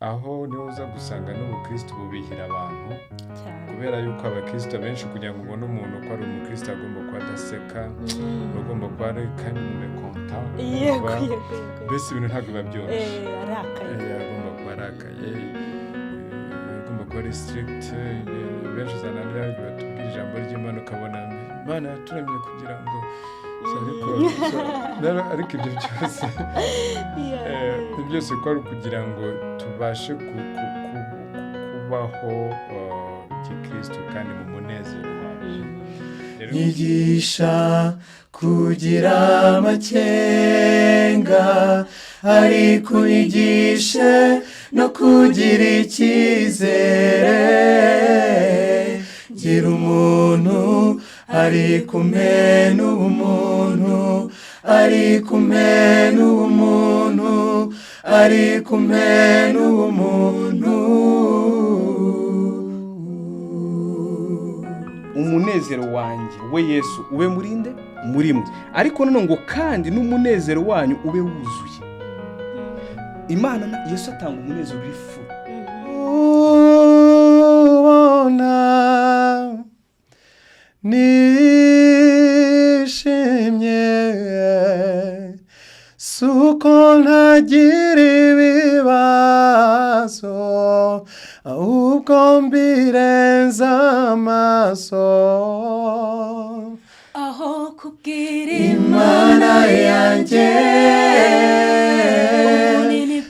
aho niho uza gusanga n'ubukristo bubihira abantu kubera yuko abakristo benshi kugira ngo ubone umuntu ko ari umukristo agomba kuba adaseka agomba kuba ari kandi umumekonta mbese ibintu ntabwo biba byoroshye agomba kuba arakaye agomba kuba ari strict benshi uzananira batubwira ijambo ry'Imana ukabona Imana yaturemye kugira ngo ariko ibyo byose byose ko ari ukugira ngo tubashe kubaho gikristo kandi mu munezero wacu. Nyigisha kugira amakenga ariko unyigishe no kugira icyizere gira umuntu ari kumwe n'ubumuntu ari kumwe n'ubumuntu ari kumwe n'ubumuntu. Umunezero wanjye we Yesu ube murinde muri mwe ariko none ngo kandi n'umunezero wanyu ube wuzuye. Imana Yesu atanga umunezero w'ifu nishimye suko ntagira ibibazo ahubwo mbirenza amaso aho kubwira Imana yanjye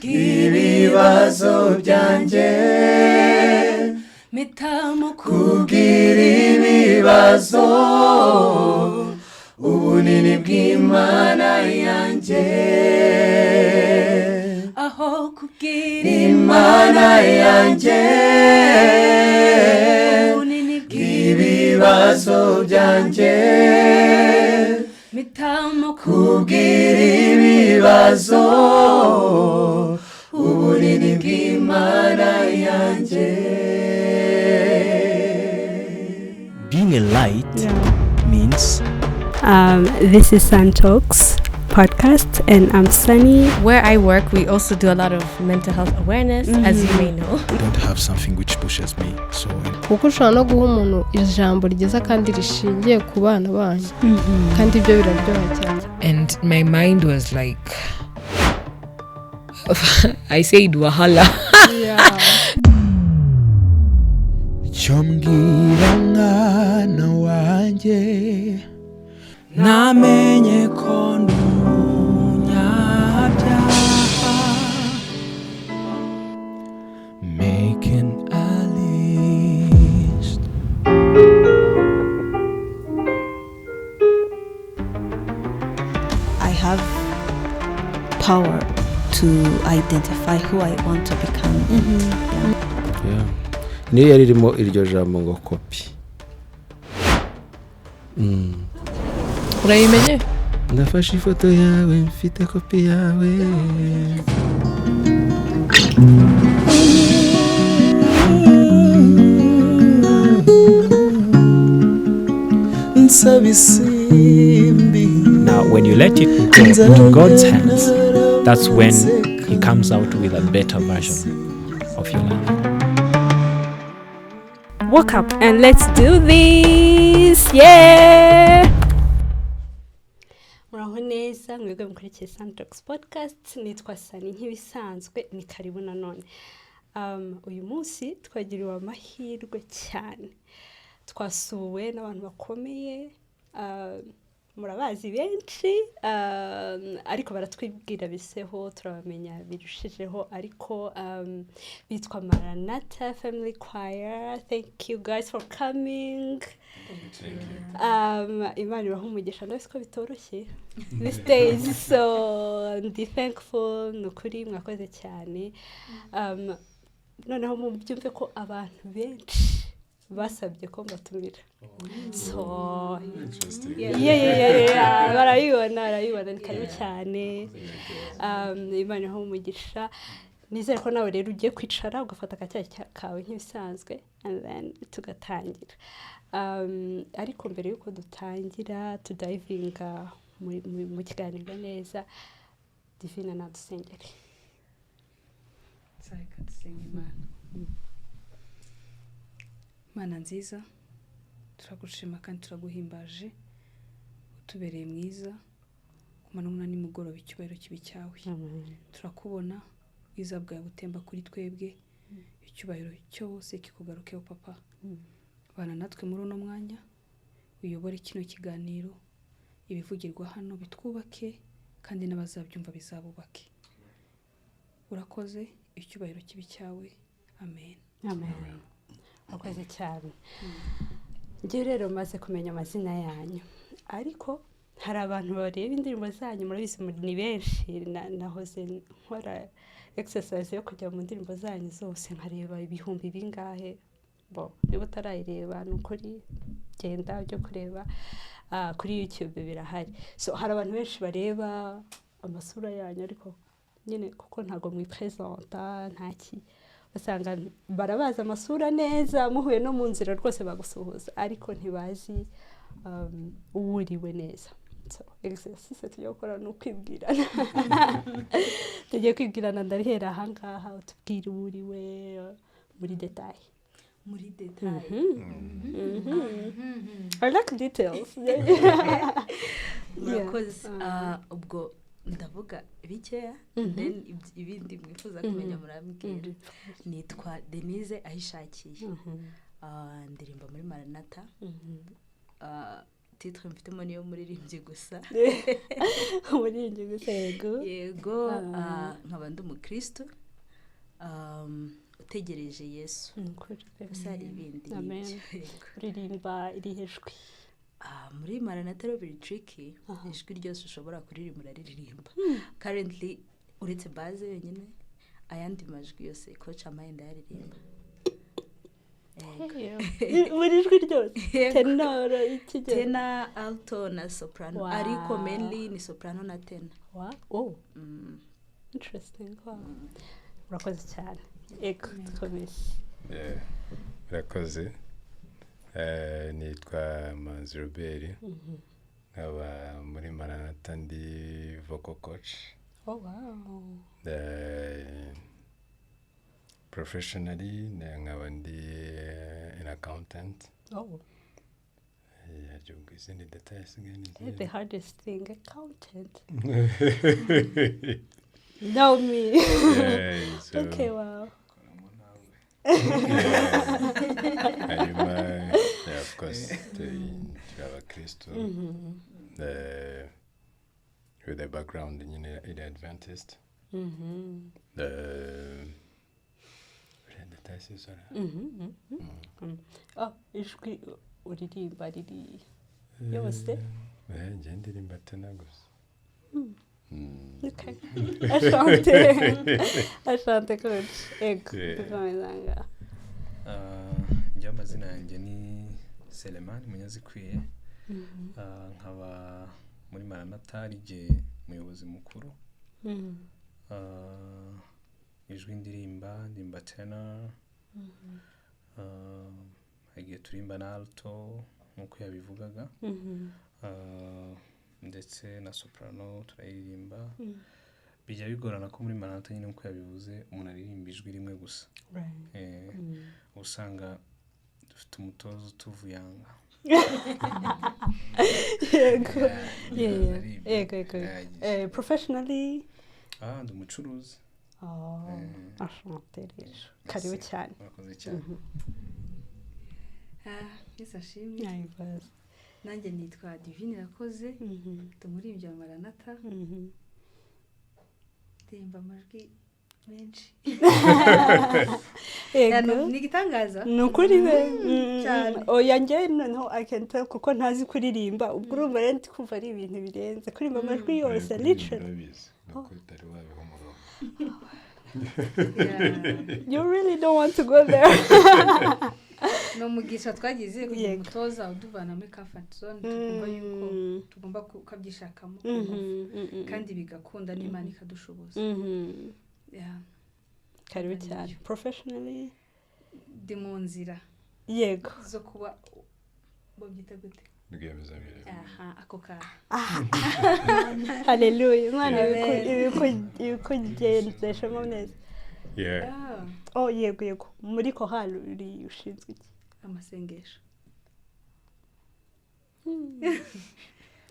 ibibazo byanjye mitamo kubwira ibibazo ubunini bw'Imana yanjye aho kubwira Imana yanjye ubunini bw'ibibazo byanjye mitamo kubwira ibibazo ubunini bw'Imana yanjye. Being a light means this is Sun Talks podcast and I'm Sunny. Where I work, we also do a lot of mental health awareness, as you may know. I don't have something which pushes me. So kuko ushobora no guha umuntu ijambo ryiza kandi rishingiye ku bana banyu kandi ibyo biraryoha cyane. And my mind was like I said wahala. Yeah. Chombwira mwana wanjye namenye ko ndunyabyaha making a list. I have power to identify who I want to become. Yeah. Niyo yari irimo iryo jambo ngo kopi. Urayimenye? Ndafashe ifoto yawe mfite kopi yawe. Now when you let it go into God's hands, that's when He comes out with a better version of your life. Wake up and let's do this. Yeah. Muraho neza mwebwe mukurikiye Sun Talks podcast, nitwa Sunny nk'ibisanzwe ni karibu nanone. Uyu munsi twagiriwe amahirwe cyane. Twasuwe n'abantu bakomeye, murabazi benshi, ariko baratwibwira biseho turabamenya birushijeho, ariko bitwa Maranatha Family Choir. Thank you guys for coming. Imana ibahe umugisha, ndabona ko bitoroshye these days, so ndi thankful nukuri mwakoze cyane. Noneho mubyumve ko abantu benshi basabye ko mbatumira. So yeah, barayibona ni karibu cyane. Imana ibahe umugisha. Nizere ko nawe rero ugiye kwicara ugafata akacyayi kawe nk'ibisanzwe and then tugatangira. Ariko mbere yuko dutangira tudivinga mu kiganiro neza, Divina nadusengere. dusenga Imana. Mana nziza, turagushima kandi turaguhimbaje, utubereye mwiza, kumanumwa nimugoroba icyubahiro kibi cyawe. Turakubona bwiza bwawe butemba kuri twebwe, icyubahiro cyose kikugarukeho papa. Bana natwe muri uno mwanya, uyobore kino kiganiro, ibivugirwa hano bitwubake kandi n'abazabyumva bizabubake. Urakoze, icyubahiro kibi cyawe. Amen. Amen. Urakoze cyane. Njye rero maze kumenya amazina yanyu, ariko hari abantu bareba indirimbo zanyu murabizi ni benshi, nahoze nkora exercise yo kujya mu ndirimbo zanyu zose nkareba ibihumbi bingahe. Niba utarayireba ni ukuri genda ujye kureba kuri YouTube birahari. So hari abantu benshi bareba amasura yanyu, ariko nyine kuko ntago mwipresenta ntaki, basanga barabaza amasura neza, muhuye no mu nzira rwose bagusuhuza, ariko ntibazi uwuriwe neza. So exercise tugiye gukora ni ukwibwirana. Tugiye kwibwirana, ndarihera ahangaha utubwire uwuriwe muri detail. Muri detail. I like details. Murakoze. Ubwo ndavuga bikeya, then ibindi mwifuza kumenya murambwira. Nitwa Denise Ahishakiye. Ndirimba muri Maranatha. Titre mfitemo niyo muririmbyi gusa. Muririmbyi gusa yego. Yego, nkaba ndi umukristo. Utegereje Yesu. Gusa ibindi. Amen. Uririmba irihejwe. Muri Maranatha rero biri tricky. Ijwi ryose ushobora kuririmba uraririmba. Currently uretse base yonyine, ayandi majwi yose coach amayenda yaririmba. Muri ijwi ryose tenor ikigero, tenor, alto na soprano. Ariko mainly ni soprano na tenor. Wow. Interesting. Urakoze cyane. Ego tukomeze. Urakoze. Nitwa Manzi Robert. Nkaba muri Maranatha ndi vocal coach. Oh wow. Professionally nkaba ndi an accountant. Oh. The hardest thing, accountant. Know me. Okay, wow. Of course, our Christo, with a background in the Adventist. Ijwi uririmba riri yose? Njye ndirimba tena gusa. Okay. Ashante coach. Ego tukomezanga. Njye amazina yanjye ni Selemani Munyazikwiye. Nkaba muri Maranatha ari umuyobozi mukuru. Ijwi ndirimba tena. Hagiye turimba na alto nkuko yabivugaga. Ndetse na soprano turayiririmba. Bijya bigorana ko muri Maranatha nyine nkuko yabivuze umuntu aririmba ijwi rimwe gusa. Usanga dufite umutozo tuvuyanga. Yego. Professionally? Ndi umucuruzi. Ashantereje. Karibu cyane. Murakoze cyane. Isashimwe. Nanjye nitwa Divine Irakoze. Tumuririmbyi wa Maranatha. Ndirimba amajwi menshi. Ni igitangaza. Ni ukuri we. Oya njye noneho I can tell kuko ntazi kuririmba. Ubwo urumva rero ndi kumva ari ibintu birenze. Kuririmba amajwi yose literally. You really don't want to go there. No mugisha twagize kugira umutoza uduvana muri comfort zone, tukumva yuko tugomba kubyishakamo kandi bigakunda n'Imana ikadushoboza. Karibu cyane. Professionally ndi mu nzira yego zo kuba bobyita gute ako ka. Hallelujah. Imana ibikugendeshamo neza. Yeah. Oh yego muri kohali uri ushinzwe iki? Amasengesho.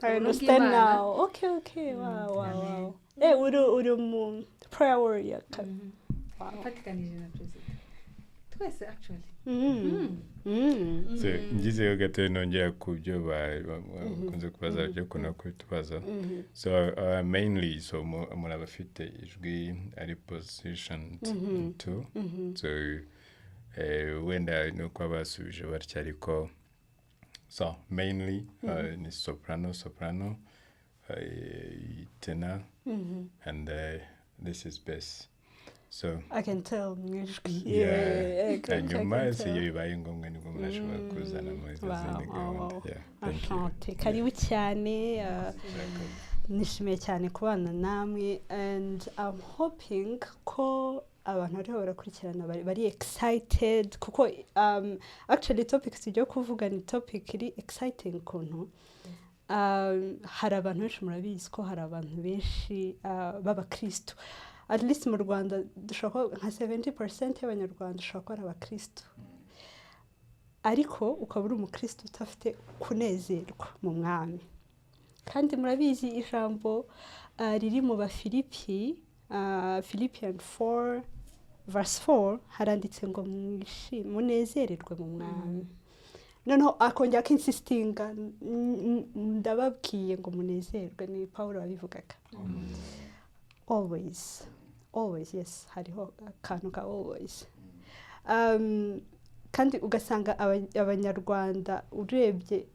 I understand now. Okay. Wow. Uri mu prayer warrior. Fatikanije na president. Twese actually. So ngizeyo gato nongera ku byo bakunze kubaza byo kuna kutubaza. So mainly so muri abafite ijwi ari position to so wenda no kwabasubije batya ariko so mainly ni soprano tenor and this is bass. So I can tell mwishwi. Nyuma se bibaye ngombwa nibwo murashobora kuzana muri zindi gahunda. Enchanté. Karibu cyane. Nishimiye cyane kubana namwe and I'm hoping ko abantu bari barakurikirana bari excited kuko actually topic tujya kuvuga ni topic iri exciting kuntu. Hari abantu benshi murabizi ko hari abantu benshi b'abakristo. At least mu Rwanda dushaka nka 70% y'abanyarwanda dushaka ari abakristo. Ariko ukaba uri umukristo utafite kunezerwa mu mwami. Kandi murabizi ijambo riri mu Bafilipi Philippians 4 verse 4 haranditse ngo munezererwe mu mwami. Noneho akongera akinsistinga ndababwiye ngo munezerwe ni Paulo wabivugaga. Always yes hariho akantu ka always. Kandi ugasanga abanyarwanda urebye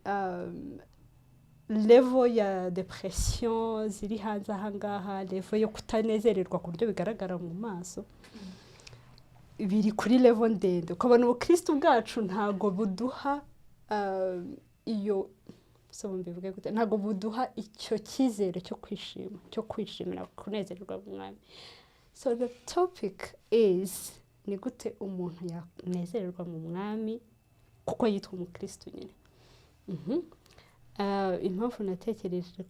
level ya depression ziri hanze ahangaha, level yo kutanezererwa ku buryo bigaragara mu maso biri kuri level ndende. Ukabona ubukristo bwacu ntago buduha iyo mbivuge gute, ntago buduha icyo cyizere cyo kwishimira kunezererwa mu mwami. So the topic is ni gute umuntu yanezererwa mu mwami kuko yitwa umukristo nyine. Impamvu natekereje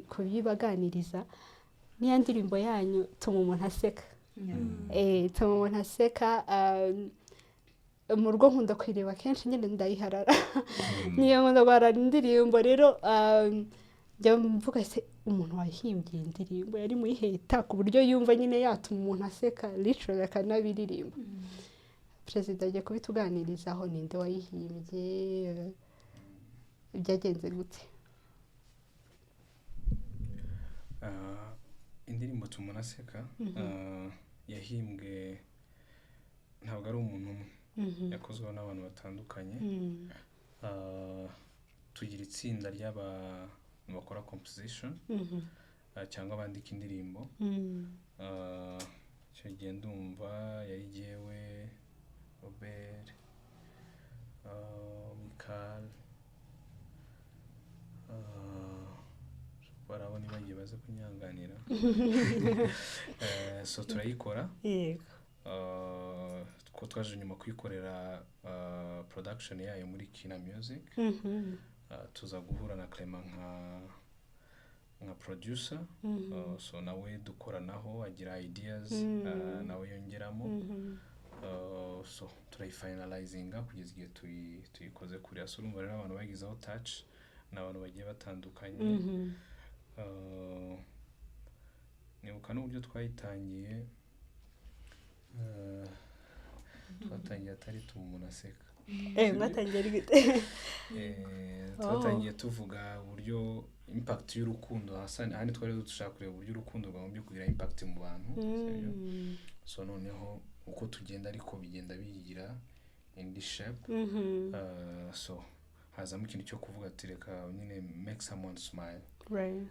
kuyibaganiriza niya ndirimbo yanyu tuma umuntu aseka. Tuma umuntu aseka. Mu rugo nkunda kwireba kenshi nyine ndayiharara. Niyo nkunda guharara indirimbo rero njya mvuga se umuntu wahimbye indirimbo yari muyiheta ku buryo yumva nyine yatuma umuntu aseka literally akanabiririmba. Perezida agiye kubituganirizaho ninde wayihimbye byagenze gute? Indirimbo tuma aseka yahimbwe ntabwo ari umuntu umwe. Yakozwe n'abantu batandukanye. Tugira itsinda ry'abantu bakora composition cyangwa bandika indirimbo. Icyo gihe ndumva yari jyewe Robert Michael barabona bagiye baza kunyanganira. So turayikora. Ko twaje nyuma kwikorera production yayo muri Kina Music. Tuza guhura na Clement nka producer. So nawe dukoranaho agira ideas nawe yongeramo. So turayifinalizinga kugeza igihe tuyikoze kuri urumva rero abantu bagizeho touch n'abantu bagiye batandukanye. Nibuka n'uburyo twayitangiye. Twatangiye atari tuma umuntu aseka. Mwatangiye ari gute? Twatangiye tuvuga uburyo impact y'urukundo hano twari dushaka kureba uburyo urukundo rwagombye kugira impact mu bantu. So noneho uko tugenda ariko bigenda bigira indi shape. So hazamo ikintu cyo kuvuga ati reka nyine make someone smile.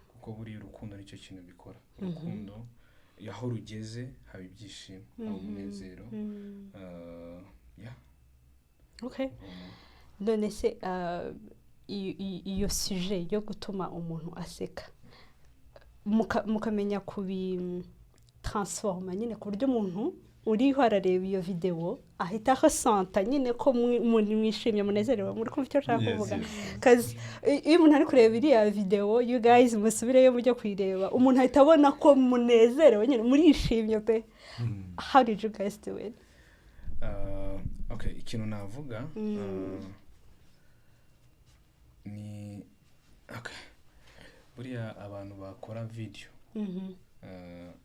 Kuko buri urukundo nicyo kintu bikora. Urukundo yaho rugeze haba ibyishimo haba umunezero. Okay. None se iyo sujet yo gutuma umuntu aseka mukamenya kubi transforma nyine ku buryo umuntu uriho arareba iyo video ahita ahasanta nyine ko mwishimye munezerewe muri kumva icyo nshaka kuvuga cause iyo umuntu ari kureba iriya video you guys musubireyo mujye kuyireba umuntu ahita abona ko munezerewe nyine murishimye pe. How did you guys do it? Okay, ikintu navuga ni okay, buriya abantu bakora video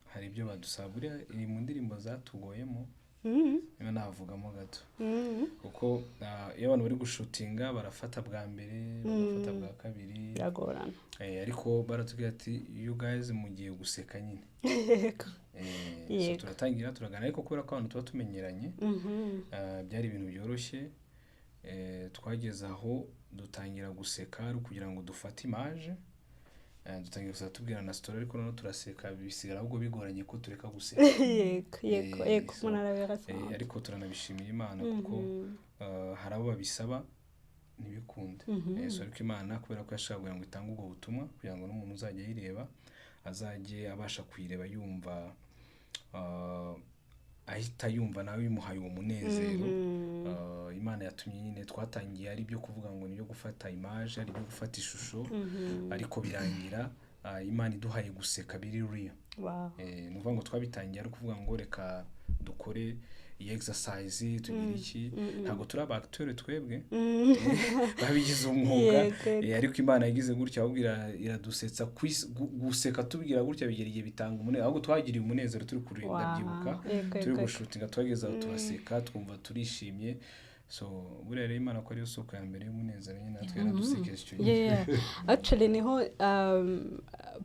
hari ibyo badusaba buriya iri mu ndirimbo zatugoyemo niba navugamo gato kuko iyo abantu bari gushutinga barafata bwa mbere bagafata bwa kabiri biragorana ariko baratubwira ati you guys mugiye guseka nyine so turatangira turagana ariko kubera ko abantu tuba tumenyeranye byari ibintu byoroshye twageze aho dutangira guseka ari kugira ngo dufate image dutangira gusa tubwira na story ariko noneho turaseka bisigara ahubwo bigoranye ko tureka guseka yego munarabera ariko turanabishimira Imana kuko hari abo babisaba ntibikunde so ariko Imana kubera ko yashaka kugira ngo itange ubwo butumwa kugira ngo n'umuntu uzajya yireba azajye abasha kuyireba yumva ahita yumva nawe bimuhaye uwo munezero. Imana yatumye nyine twatangiye ari byo kuvuga ngo niyo gufata image ari byo gufata ishusho ariko birangira Imana iduhaye guseka biri real. Nuvuga ngo twabitangiye ari kuvuga ngo reka dukore iyi exercise tugira iki ntago turi abacteur twebwe babigize umwuga ariko Imana yagize gutya ahubwira iradusetsa guseka tubwira gutya bigeriye bitanga umunezero ahubwo twagiriye umunezero turi kurinda byibuka turi gushutinga twageza turaseka twumva turishimye so buriya rero Imana ko ariyo soko ya mbere y'umunezero nyine natwe yaradusekeje icyo gihe. Actually niho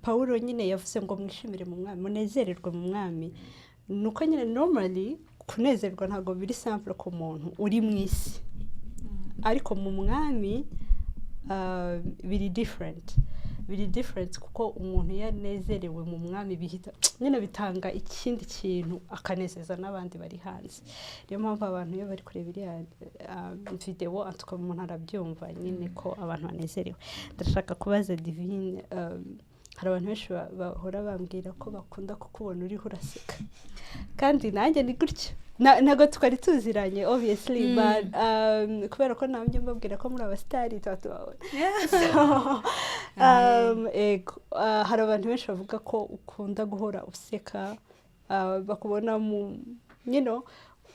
Paulo nyine yavuze ngo mwishimire mu mwami munezererwe mu mwami nuko nyine normally kunezerwa ntago biri simple ku muntu uri mu isi ariko mu mwami biri different kuko umuntu yanezerewe mu mwami bihita nyine bitanga ikindi kintu akanezeza n'abandi bari hanze. Niyo mpamvu abantu iyo bari kureba iriya video atuka umuntu arabyumva nyine ko abantu banezerewe. Ndashaka kubaza Divine hari abantu benshi bahora bambwira ko bakunda kukubona uriho uraseka kandi nanjye ni gutyo ntago twari tuziranye obviously but kubera ko nabyo mbabwira ko muri abastari twatubabona hari abantu benshi bavuga ko ukunda guhora useka bakubona mu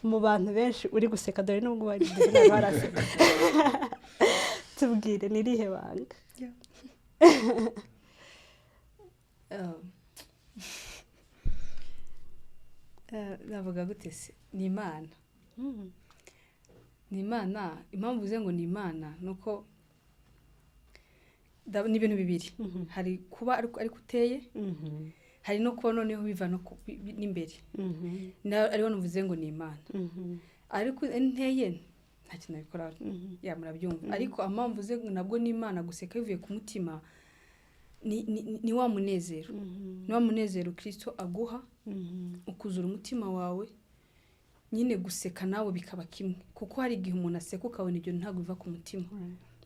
mu bantu benshi uri guseka dore nubwo bari baraseka tubwire nirihe banga navuga gute se ni Imana ni Imana impamvu uze ngo ni Imana nuko ni ibintu bibiri hari kuba ari kuteye hari no kuba noneho biva no n'imbere ariho nuvuze ngo ni Imana ariko nteye nta kintu bikora ya murabyumva ariko impamvu uze nabwo ni Imana guseka bivuye ku mutima ni wa munezero ni wa munezero Kristo aguha ukuzura umutima wawe nyine guseka nawe bikaba kimwe kuko hari igihe umuntu aseka ukabona ibyo ntago biva ku mutima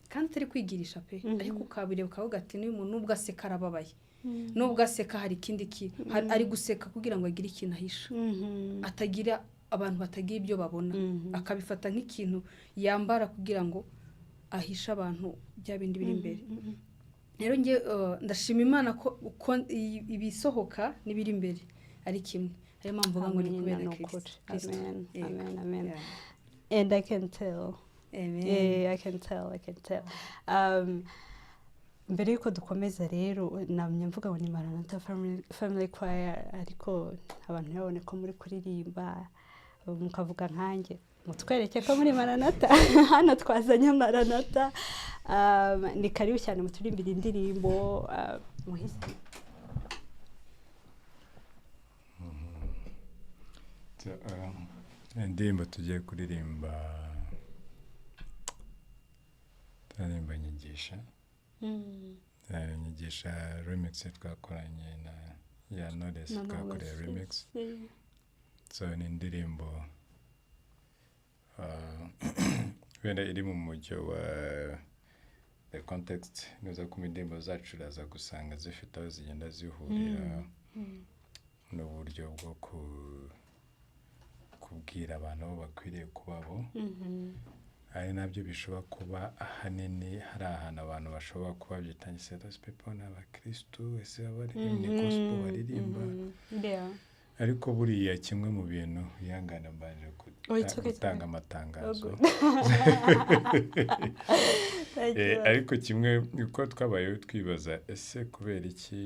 kandi atari kwigirisha pe ariko ukabireba ukavuga ati n'uyu muntu nubwo aseka arababaye nubwo aseka hari ikindi ari guseka kugira ngo agire ikintu ahisha atagira abantu batagira ibyo babona akabifata nk'ikintu yambara kugira ngo ahisha abantu bya bindi biri imbere. Rero nge ndashima Imana ko ibisohoka n'ibiri imbere ari kimwe ayo mpamvu ngo ni kubera Kristo. Amen. And I can tell. Amen. Yeah, I can tell. Mbere yuko dukomeza rero namye mvuga ngo ni Maranatha Family Choir ariko abantu babone ko muri kuririmba mukavuga nkanjye mutwereke ko muri Maranatha hano twazanye Maranatha ni karibu cyane muturimbira indirimbo muhisi indirimbo tugiye kuririmba nyigisha nyigisha remix twakoranye na ya Knowless twakoreye remix so ni indirimbo wenda iri mu mujyo wa the context nizo ku indirimbo zacu raza gusanga zifite aho zigenda zihurira n'uburyo bwo kubwira abantu aho bakwiriye kubabo ari nabyo bishobora kuba ahanini hari ahantu abantu bashobora kuba byitanye status people n'abakristo ese abaririmbyi gospel baririmba ariko buriya kimwe mu bintu yangana mbanje gutanga amatangazo ariko kimwe uko twabayeho twibaza ese kubera iki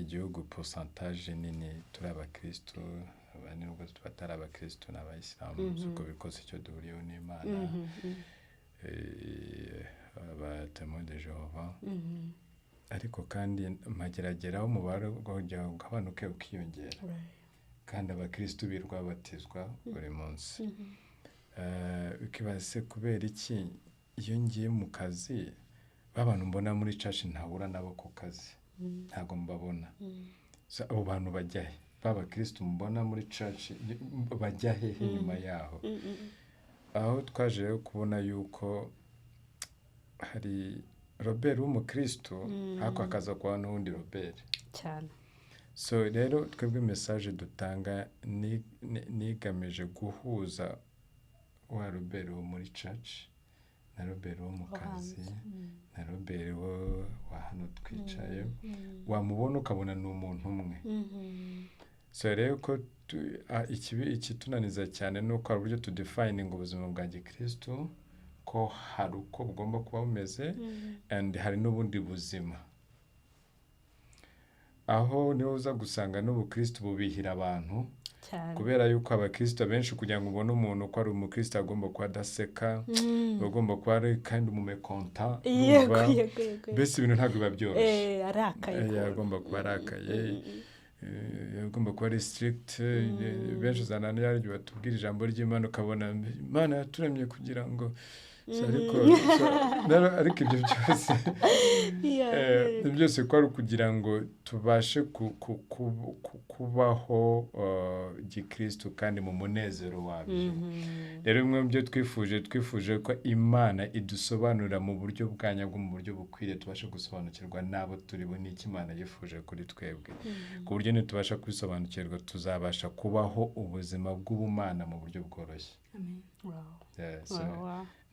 igihugu pourcentage nini turi abakristo abandi nubwo batari abakristo n'abayisilamu uko bikoze icyo duhuriyeho n'Imana abatemo de Jehova ariko kandi magerageraho umubare ugabanuke ukiyongera kandi abakristo birwa batizwa buri munsi ukibaze kubera iki iyo ngiye mu kazi babantu mbona muri church ntabura nabo ku kazi ntago mbabona abo bantu bajyahe b'abakristo mbona muri church bajyahe nyuma yaho aho twaje kubona yuko hari Robert w'umukristo hako akaza kwa n'undi Robert cyane so rero twebwe message dutanga nigamije guhuza wa Robert wo muri church na Robert wo mu kazi na Robert wo wa hano twicaye wamubona ukabona ni umuntu umwe so rero ko ikitunaniza cyane nuko hari uburyo tudefining ubuzima bwa Gikristo ko hari uko bugomba kuba bumeze and hari n'ubundi buzima aho niho uza gusanga n'ubukristo bubihira abantu kubera yuko abakristo benshi kugira ngo ubone umuntu ko ari umukristo agomba kuba adaseka agomba kuba ari kandi umumekonta mbese ibintu ntabwo biba byoroshye agomba kuba arakaye agomba kuba ari strict benshi uzanana yaryo batubwira ijambo ry'Imana ukabona Imana yaturemye kugira ngo ariko ibyo byose byose ko ari kugira ngo tubashe kubaho Gikristo kandi mu munezero wabyo rero bimwe mu byo twifuje ko Imana idusobanurira mu buryo bwanyabwo mu buryo bukwiriye tubashe gusobanukirwa n'abo turibo n'iki Imana yifuje kuri twebwe ku buryo nitubasha kubisobanukirwa tuzabasha kubaho ubuzima bw'ubumana mu buryo bworoshye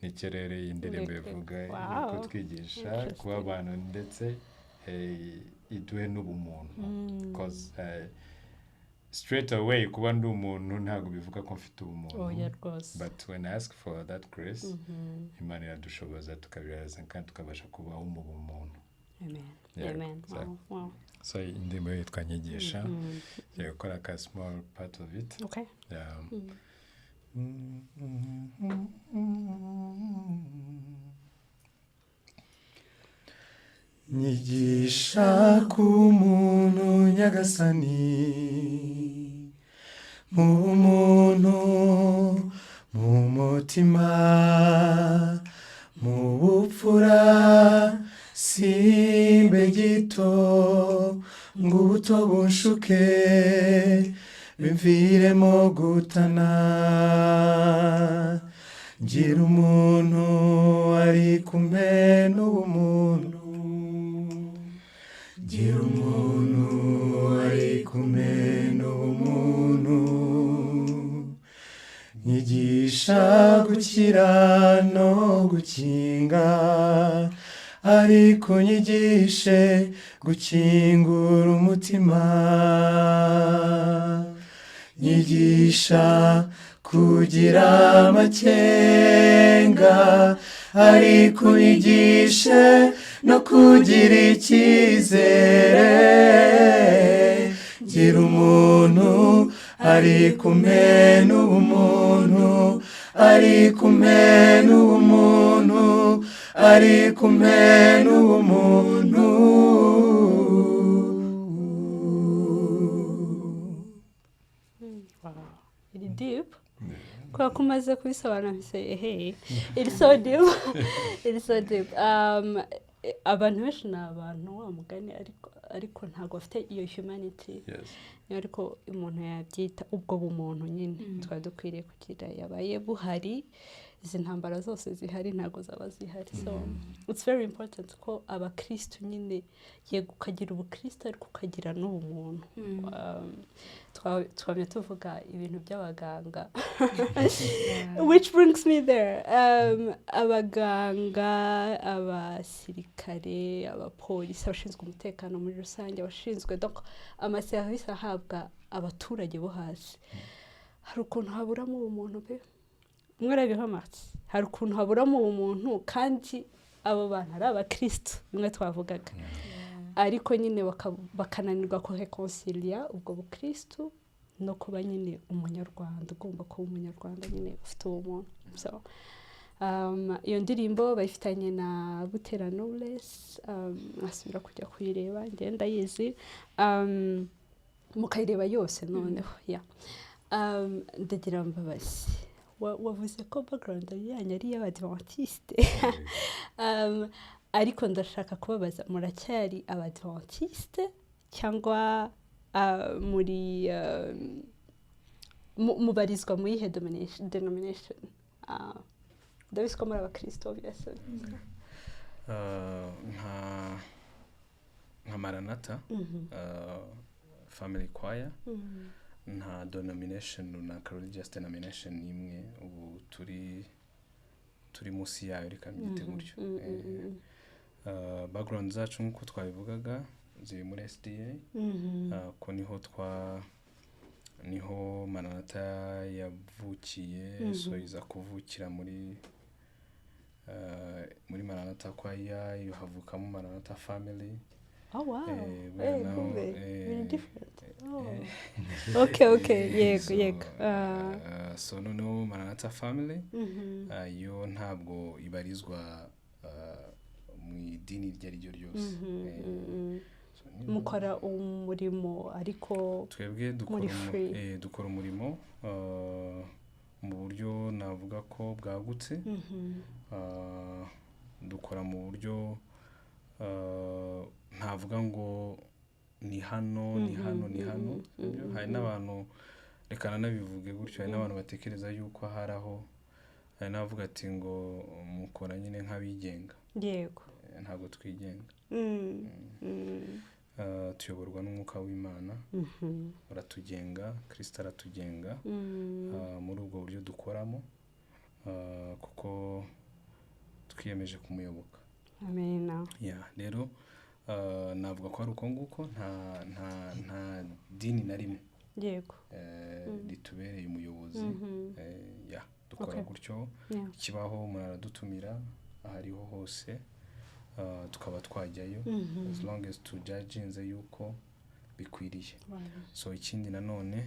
nikerere y'indirimbo ivuga yuko twigisha kuba abantu ndetse iduhe n'ubumuntu because straight away kuba ndi umuntu ntabwo bivuga ko mfite ubumuntu but when I ask for that grace Imana iradushoboza tukabiraza kandi tukabasha kubaho mu bumuntu amen so indirimbo yitwa Nyigisha gukora ka small part of it Nyigisha ku muntu nyagasani mu muntu mu mutima mu bupfura simbe gito ngo ubuto bunshuke bimviremo gutana gira umuntu ari kumwe n'ubumuntu gira umuntu ari kumwe n'ubumuntu nyigisha gukira no gukinga ariko nyigishe gukingura umutima nyigisha kugira amakenga ariko nyigishe no kugira icyizere gira umuntu ari kumwe n'ubumuntu ari kumwe n'ubumuntu ari kumwe n'ubumuntu iri deep kwa kumaze kubisobanura mpise it's so deep abantu benshi ni abantu wa mugani ariko ntabwo bafite iyo humanity ariko umuntu yabyita ubwo bumuntu nyine twari dukwiriye kugira yabaye buhari izi ntambara zose zihari ntabwo zaba zihari so it's very important ko abakristo nyine yego ukagira ubukristo ariko ukagira n'ubumuntu twamye tuvuga ibintu by'abaganga which brings me there abaganga abasirikare abapolisi abashinzwe umutekano muri rusange abashinzwe donc amaserivisi ahabwa abaturage bo hasi hari ukuntu haburamo ubumuntu pe mwarabihamatse hari ukuntu haburamo ubumuntu kandi abo bantu ari abakristo bimwe twavugaga ariko nyine bakananirwa kureconcilia ubwo bukristo no kuba nyine umunyarwanda ugomba kuba umunyarwanda nyine ufite ubumuntu so iyo ndirimbo bayifitanye na Butera Knowless asubira kujya kuyireba ngenda yizi mukayireba yose noneho ya ndagira mbabazi wavuze ko background yanyu ari y'abadventiste ariko ndashaka kubabaza muracyari abadventiste cyangwa muri mubarizwa muri ihe denomination ndabizi ko muri abakristo obviously nka Maranatha family choir nta denomination runaka religious denomination imwe ubu turi munsi yayo reka mbyite gutyo background zacu nk'uko twabivugaga ziri muri SDA ko niho Maranatha yavukiye so iza kuvukira muri Maranatha choir havukamo Maranatha family. Oh wow. Very different. Okay. Yego. So no Maranatha family. Yo ntabwo ibarizwa mu idini ryo ryose. Mukora umurimo ariko twebwe dukora umurimo mu buryo navuga ko bwagutse. Dukora mu buryo ntavuga ngo ni hano hari n'abantu rekana nabivuge gutyo hari n'abantu batekereza yuko haraho hari n'abavuga ati ngo mukora nyine nk'abigenga yego ntabwo twigenga tuyoborwa n'umwuka w'Imana uratugenga Kristo aratugenga muri ubwo buryo dukoramo kuko twiyemeje kumuyoboka. Amen. Rero navuga ko ari uko nguko nta dini na rimwe yego ritubereye umuyobozi dukora gutyo kibaho umuntu aradutumira ahariho hose tukaba twajyayo as long as tujudginze yuko bikwiriye. So ikindi nanone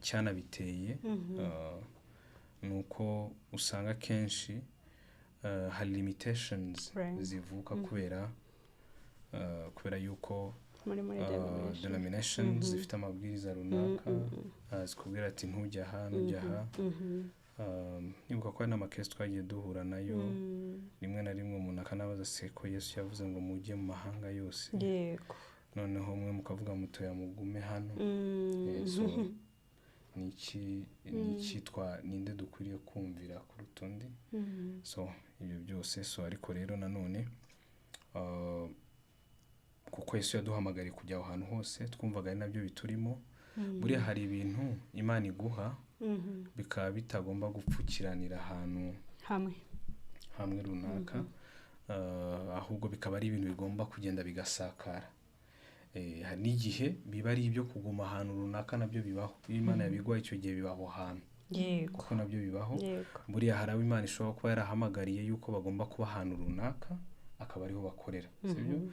cyanabiteye nuko usanga kenshi hari limitations zivuka kubera yuko denominations zifite amabwiriza runaka zikubwira ati ntujya aha nibuka ko hari n'amakesi twagiye duhura nayo rimwe na rimwe umuntu akanabaza se ko Yesu yavuze ngo mujye mu mahanga yose yego noneho umwe mukavuga mutoya mugume hano so nikitwa ninde dukwiriye kumvira kuruta undi so ibyo byose so ariko rero nanone kuko Yesu yaduhamagariye kujya aho hantu hose twumvaga ari nabyo biturimo buriya hari ibintu Imana iguha bikaba bitagomba gupfukiranira ahantu hamwe runaka ahubwo bikaba ari ibintu bigomba kugenda bigasakara. Hari n'igihe biba ari ibyo kuguma ahantu runaka nabyo bibaho Imana yabigwa icyo gihe bibaho ahantu kuko nabyo bibaho buriya hari abo Imana ishobora kuba yarahamagariye yuko bagomba kuba ahantu runaka akaba ariho bakorera sibyo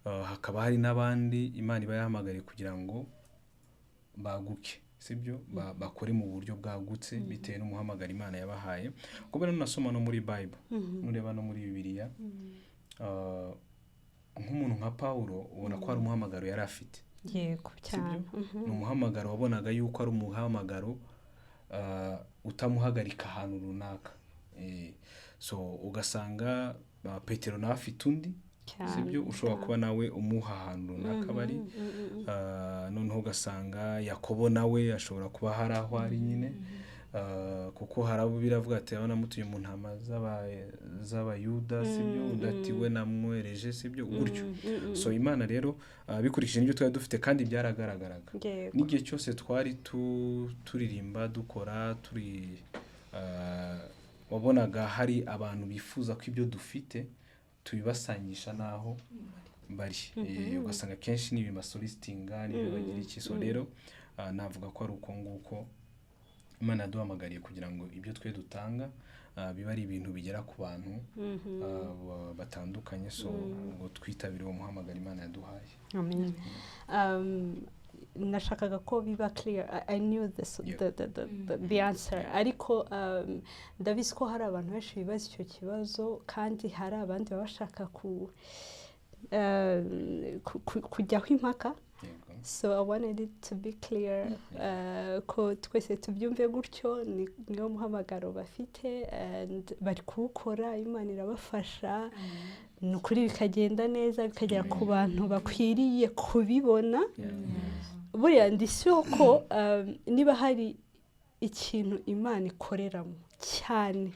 hakaba hari n'abandi Imana iba yahamagariye kugira ngo baguke sibyo bakore mu buryo bwagutse bitewe n'umuhamagaro Imana yabahaye kuko nasoma no muri Bible nureba no muri Bibiliya nk'umuntu nka Paulo ubona ko ari umuhamagaro yari afite yego cyane ni umuhamagaro wabonaga yuko ari umuhamagaro utamuhagarika ahantu runaka so ugasanga Petero nawe afite undi sibyo ushobora kuba nawe umuha ahantu runaka bari noneho ugasanga Yakobo nawe ashobora kuba hari aho ari nyine kuko kuko harabo biravuga ati abana mutuye mu ntama z'abayuda sibyo udati we namwohereje sibyo gutyo so Imana rero bikurikije n'ibyo twari dufite kandi byaragaragaraga n'igihe cyose twari turirimba dukora turi wabonaga hari abantu bifuza ko ibyo dufite tubibasangisha naho bari ugasanga kenshi nibi masolistinga nibi bagira iki so rero navuga ko ari uko nguko Imana yaduhamagariye kugira ngo ibyo twe dutanga biba ari ibintu bigera ku bantu batandukanye so ngo twitabire uwo muhamagaro Imana yaduhaye. Amen. Nashakaga ko biba clear. I knew the answer ariko ndabizi ko hari abantu benshi bibaza icyo kibazo kandi hari abandi bashaka kujyaho impaka. So I wanted it to be clear ko twese tubyumve gutyo niyo muhamagaro bafite and bari kuwukora Imana irabafasha nukuri bikagenda neza bikagera ku bantu bakwiriye kubibona. Buriya ndisiho ko niba hari ikintu Imana ikoreramo cyane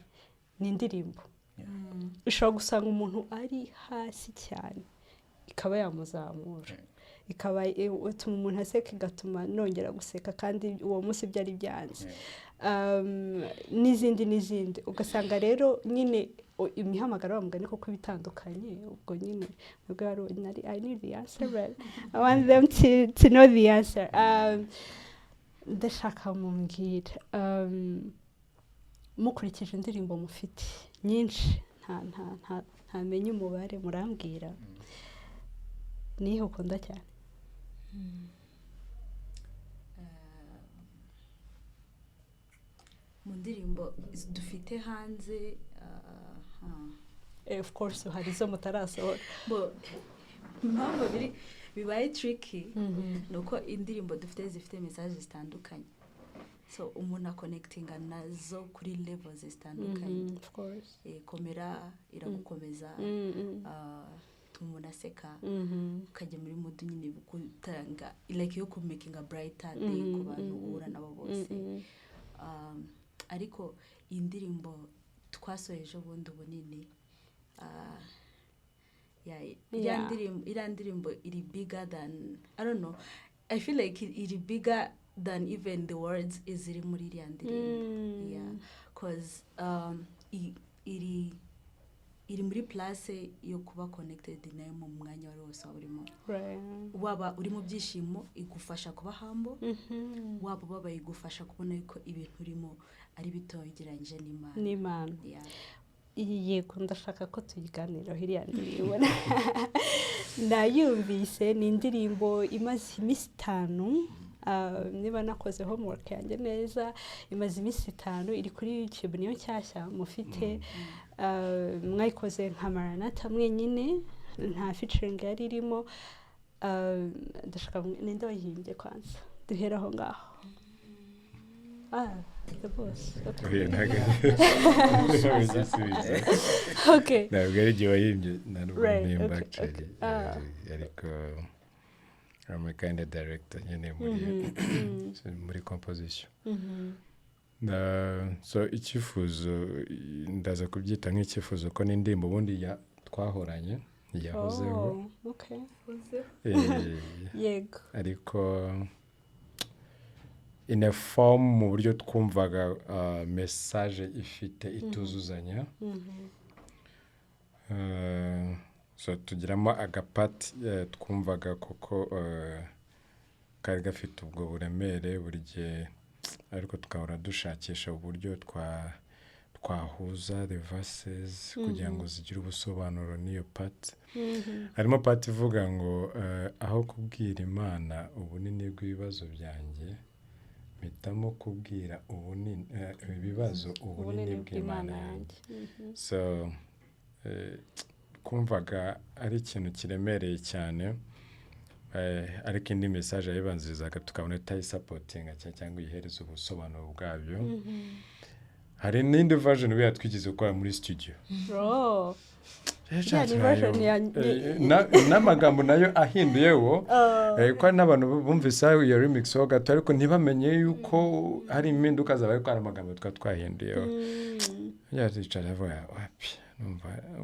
ni indirimbo. Ushobora gusanga umuntu ari hasi cyane ikaba yamuzamura ikaba utuma umuntu aseka igatuma nongera guseka kandi uwo munsi byari byanze n'izindi ugasanga rero nyine imihamagaro bamugane koko bitandukanye ubwo nyine nubwo yari I need the answer but I want them to know the answer. Ndashaka mumbwira mukurikije indirimbo mufite nyinshi ntamenye umubare murambwira niho ukunda cyane. Mu ndirimbo dufite hanze of course hari zo mutarasohora impamvu bibaye tricky nuko indirimbo dufite zifite message zitandukanye so umuntu connectinga nazo kuri levels zitandukanye. Of course komera iragukomeza umuntu aseka ukajya muri mood nyine gutanga like yo ku making a brighter day ku bantu uhura nabo bose ariko indirimbo twasoheje ubundi bunini irandirimbo iri bigger than I don't know I feel like it is bigger than even the words is iri muri iri ndirimbo cause iri muri place yo kuba connected nayo mu mwanya wose urimo waba uri mu byishimo igufasha kuba humble waba baba igufasha kubona yuko ibintu urimo ari bitogeranye n'Imana. Yego ndashaka ko tuyiganira hiriya ndirimbo nayumvise ni indirimbo imaze iminsi 5 niba nakoze homework yanjye neza imaze iminsi 5 iri kuri YouTube niyo nshyashya mufite mwayikoze nka Maranatha mwenyine nta featuring yari irimo ndashaka ninde wayihimbye kwanza duhera aho ngaho the boss okay ntabwo ari igihe wayihimbye ntabwo actually ariko I'm a kind of director nyine muri composition. So icyifuzo ndaza kubyita nk'icyifuzo ko n'indirimbo ubundi twahoranye yahozeho yego ariko in a form mu buryo twumvaga message ifite ituzuzanya so tugiramo agapati twumvaga koko kari gafite ubwo buremere buri gihe ariko tukahora dushakisha uburyo twahuza the verses kugira ngo zigire ubusobanuro n'iyo pati. Harimo pati ivuga ngo aho kubwira Imana ubunini bw'ibibazo byanjye mpitamo kubwira ibibazo ubunini bw'Imana yanjye. So kumvaga ari ikintu kiremereye cyane ariko indi message yayibanzirizaga tukabona itayisapotinga cyangwa ihereza ubusobanuro bwabyo. Hari n'indi version we yatwigize gukora muri studio n'amagambo nayo ahinduyeho ko n'abantu bumvise iyo remix ho gato ariko ntibamenye yuko hari impinduka zabaye ko hari amagambo twahinduyeho yazicara wapi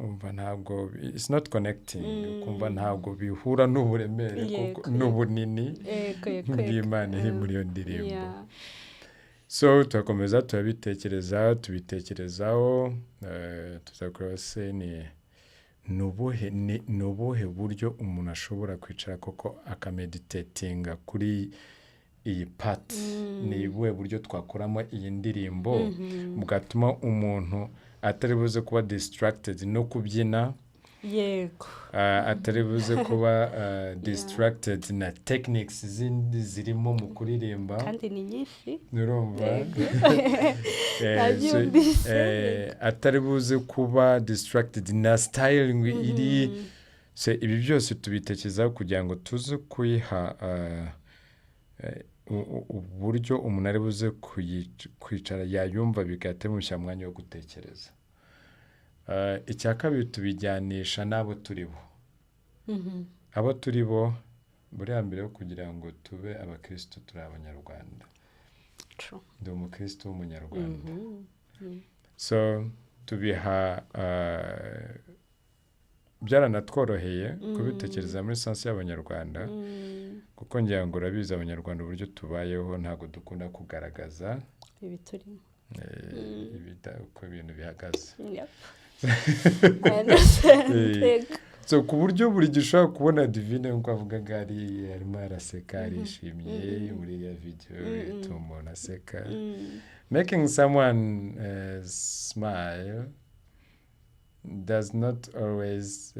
umva ntabwo it's not connecting kumva ntabwo bihura n'uburemere n'ubunini bw'Imana iri muri iyo ndirimbo. So turakomeza tubitekerezaho tuzakureba se ni ubuhe buryo umuntu ashobora kwicara koko akameditatinga kuri iyi pati, ni ubuhe buryo twakoramo iyi ndirimbo bwatuma umuntu atari buze kuba distracted no kubyina, yego atari buze kuba distracted na techniques zindi zirimo mu kuririmba kandi ni nyinshi urumva atari buze kuba distracted na styling iri se ibi byose tubitekerezaho kugira ngo tuze kuyiha uburyo umuntu ari buze kwicara yayumva bigatemusha mwanya wo gutekereza. Icya kabiri tubijyanisha n'abo turibo. Abo turibo buriya mbere yo kugira ngo tube abakristo turi abanyarwanda. Ndi umukristo w'umunyarwanda. So tubiha byaranatworoheye kubitekereza muri sansi y'abanyarwanda kuko ngira ngo urabizi abanyarwanda uburyo tubayeho ntabwo dukunda kugaragaza ibi turimo uko ibintu bihagaze. So ku buryo buri gishobora kubona Divine nk'uko avugaga arimo araseka arishimye muri iyo video ituma umuntu aseka. Making someone smile does not always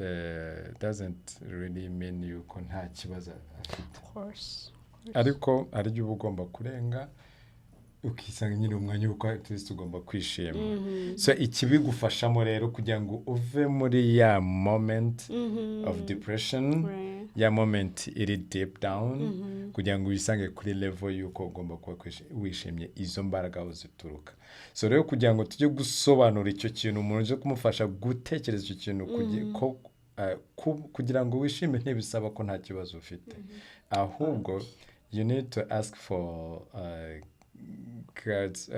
doesn't really mean yuko nta kibazo afite. Of course. Ariko aribyo uba ugomba kurenga ukisanga nyine umwanya w'uko twese tugomba kwishima. So ikibigufashamo rero kugira ngo uve muri ya moment of depression, ya moment iri deep down, kugira ngo wisange kuri level y'uko ugomba kuba wishimye, izo mbaraga aho zituruka. So rero kugira ngo tujye gusobanura icyo kintu umuntu uje kumufasha gutekereza icyo kintu kugira ngo wishime ntibisaba ko nta kibazo ufite, ahubwo you need to ask for God's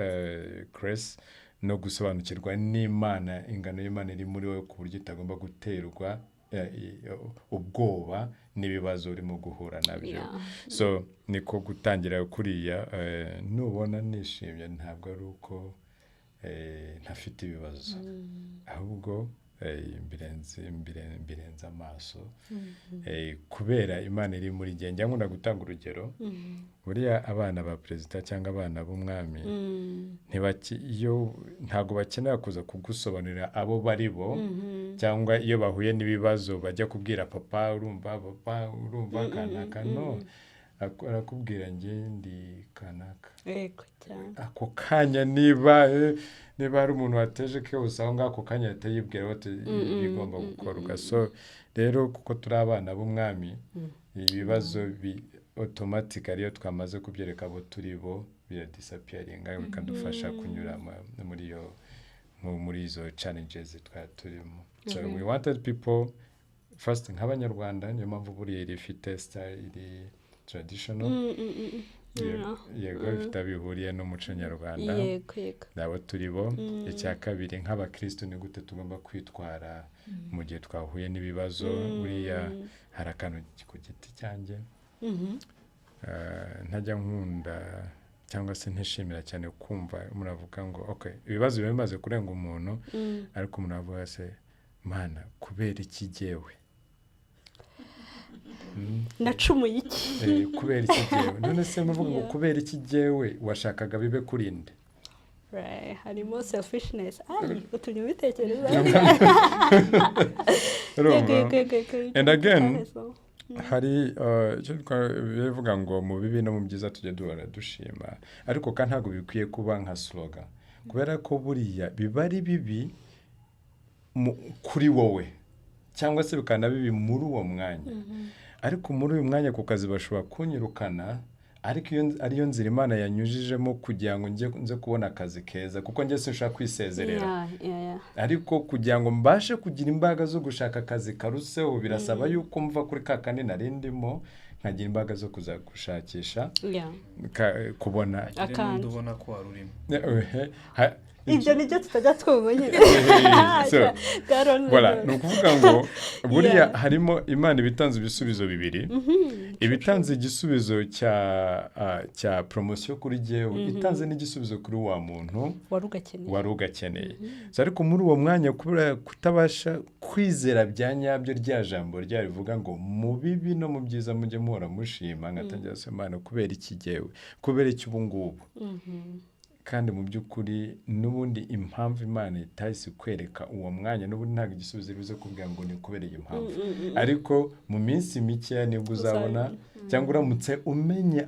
grace no gusobanukirwa n'Imana, ingano y'Imana iri muri wowe ku buryo itagomba guterwa ubwoba n'ibibazo urimo guhura nabyo. So niko gutangira kuriya nubona nishimye ntabwo ari uko ntafite ibibazo, ahubwo mbirenze amaso kubera Imana iri muri jye. Njya nkunda gutanga urugero, buriya abana ba perezida cyangwa abana b'umwami ntabwo bakenera kuza kugusobanurira abo bari bo, cyangwa iyo bahuye n'ibibazo bajya kubwira papa urumva kanaka, no arakubwira njye ndi kanaka. Ako kanya niba hari umuntu wateje kose aho ngaho ako kanya yahita yibwira bati bigomba gukorwa. So rero kuko turi abana b'umwami ibibazo automatic ariyo twamaze kubyereka abo turi bo biradisappearinga, bikadufasha kunyura muri izo challenges turimo. So we wanted people first nk'abanyarwanda, niyo mpamvu buriya rifite style iri traditional, yego bifite bihuriye n'umuco nyarwanda nabo turi bo. Icya kabiri nk'abakristo ni gute tugomba kwitwara mu gihe twahuye n'ibibazo. Buriya hari akantu ku giti cyanjye ntajya nkunda cyangwa se ntishimira cyane kumva umuntu avuga ngo okay ibibazo biba bimaze kurenga umuntu, ariko umuntu avuga se Mana kubera iki jyewe nacumuye iki kubera iki jyewe, none se muvuga ngo kubera iki jyewe washakaga bibe kurinde. Harimo selfishness utumye ubitekereza. And again hari icyo bivuga ngo mu bibi no mu byiza tujye duhora dushima, ariko kandi ntabwo bikwiye kuba nka slogan, kubera ko buriya biba ari bibi kuri wowe cyangwa se bikana bibi muri uwo mwanya, ariko muri uyu mwanya ku kazi bashobora kunyirukana ariko iyo ariyo nzira Imana yanyujijemo kugira ngo nze kubona akazi keza kuko njye sinshaka kwisezerera ariko kugira ngo mbashe kugira imbaraga zo gushaka akazi karuseho birasaba yuko mva kuri kakandi narindimo nkagira imbaraga zo kuza gushakisha kubona akandi ubona ko warurimo ibyo nibyo tutajya twubonye voilà ni ukuvuga ngo buriya harimo Imana ibitanze ibisubizo bibiri ibitanze igisubizo cya promotion kuri jewe itanze n'igisubizo kuri wa muntu wari ugakeneye ariko muri uwo mwanya kubera kutabasha kwizera bya nyabyo rya jambo ryarivuga ngo mu bibi no mu byiza mujye muhora mushima ngatangira Imana kubera iki jewe kubera iki ubu ngubu kandi mu by'ukuri n'ubundi impamvu Imana itahise kwereka uwo mwanya n'ubundi ntabwo igisubizo bize kubwira ngo ni kubera iyi mpamvu ariko mu minsi mike nibwo uzabona cyangwa uramutse umenye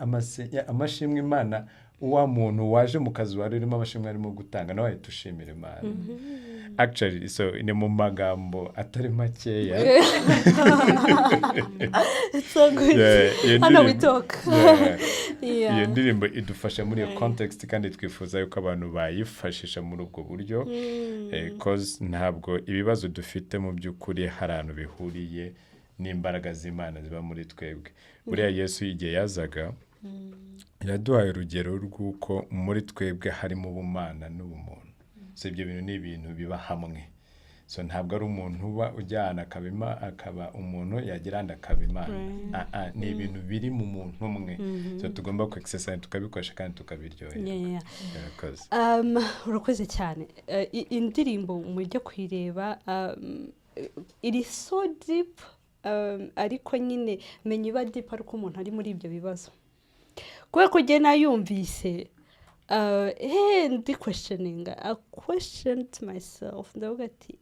amashimwe Imana wa muntu waje mu kazi wari urimo amashimwe arimo gutanga nawe ahita ushimira Imana actually so ni mu magambo atari makeya it's so good hano we talk iyo ndirimbo idufasha muri iyo context kandi twifuza yuko abantu bayifashisha muri ubwo buryo cause ntabwo ibibazo dufite mu by'ukuri hari ahantu bihuriye n'imbaraga z'Imana ziba muri twebwe buriya Yesu igihe yazaga yaduhaye urugero rw'uko muri twebwe harimo ubumana n'ubumuntu so ibyo bintu ni ibintu biba hamwe so ntabwo ari umuntu uba ujyana akaba umuntu yagira andi akaba Imana ni ibintu biri mu muntu umwe so tugomba ku exercise tukabikoresha kandi tukabiryohera urakoze cyane indirimbo mujye kwireba iri so deep ariko nyine menya iba deep ariko umuntu ari muri ibyo bibazo kubera ko njye nayumvise ndi questioning I questioned myself ndavuga ati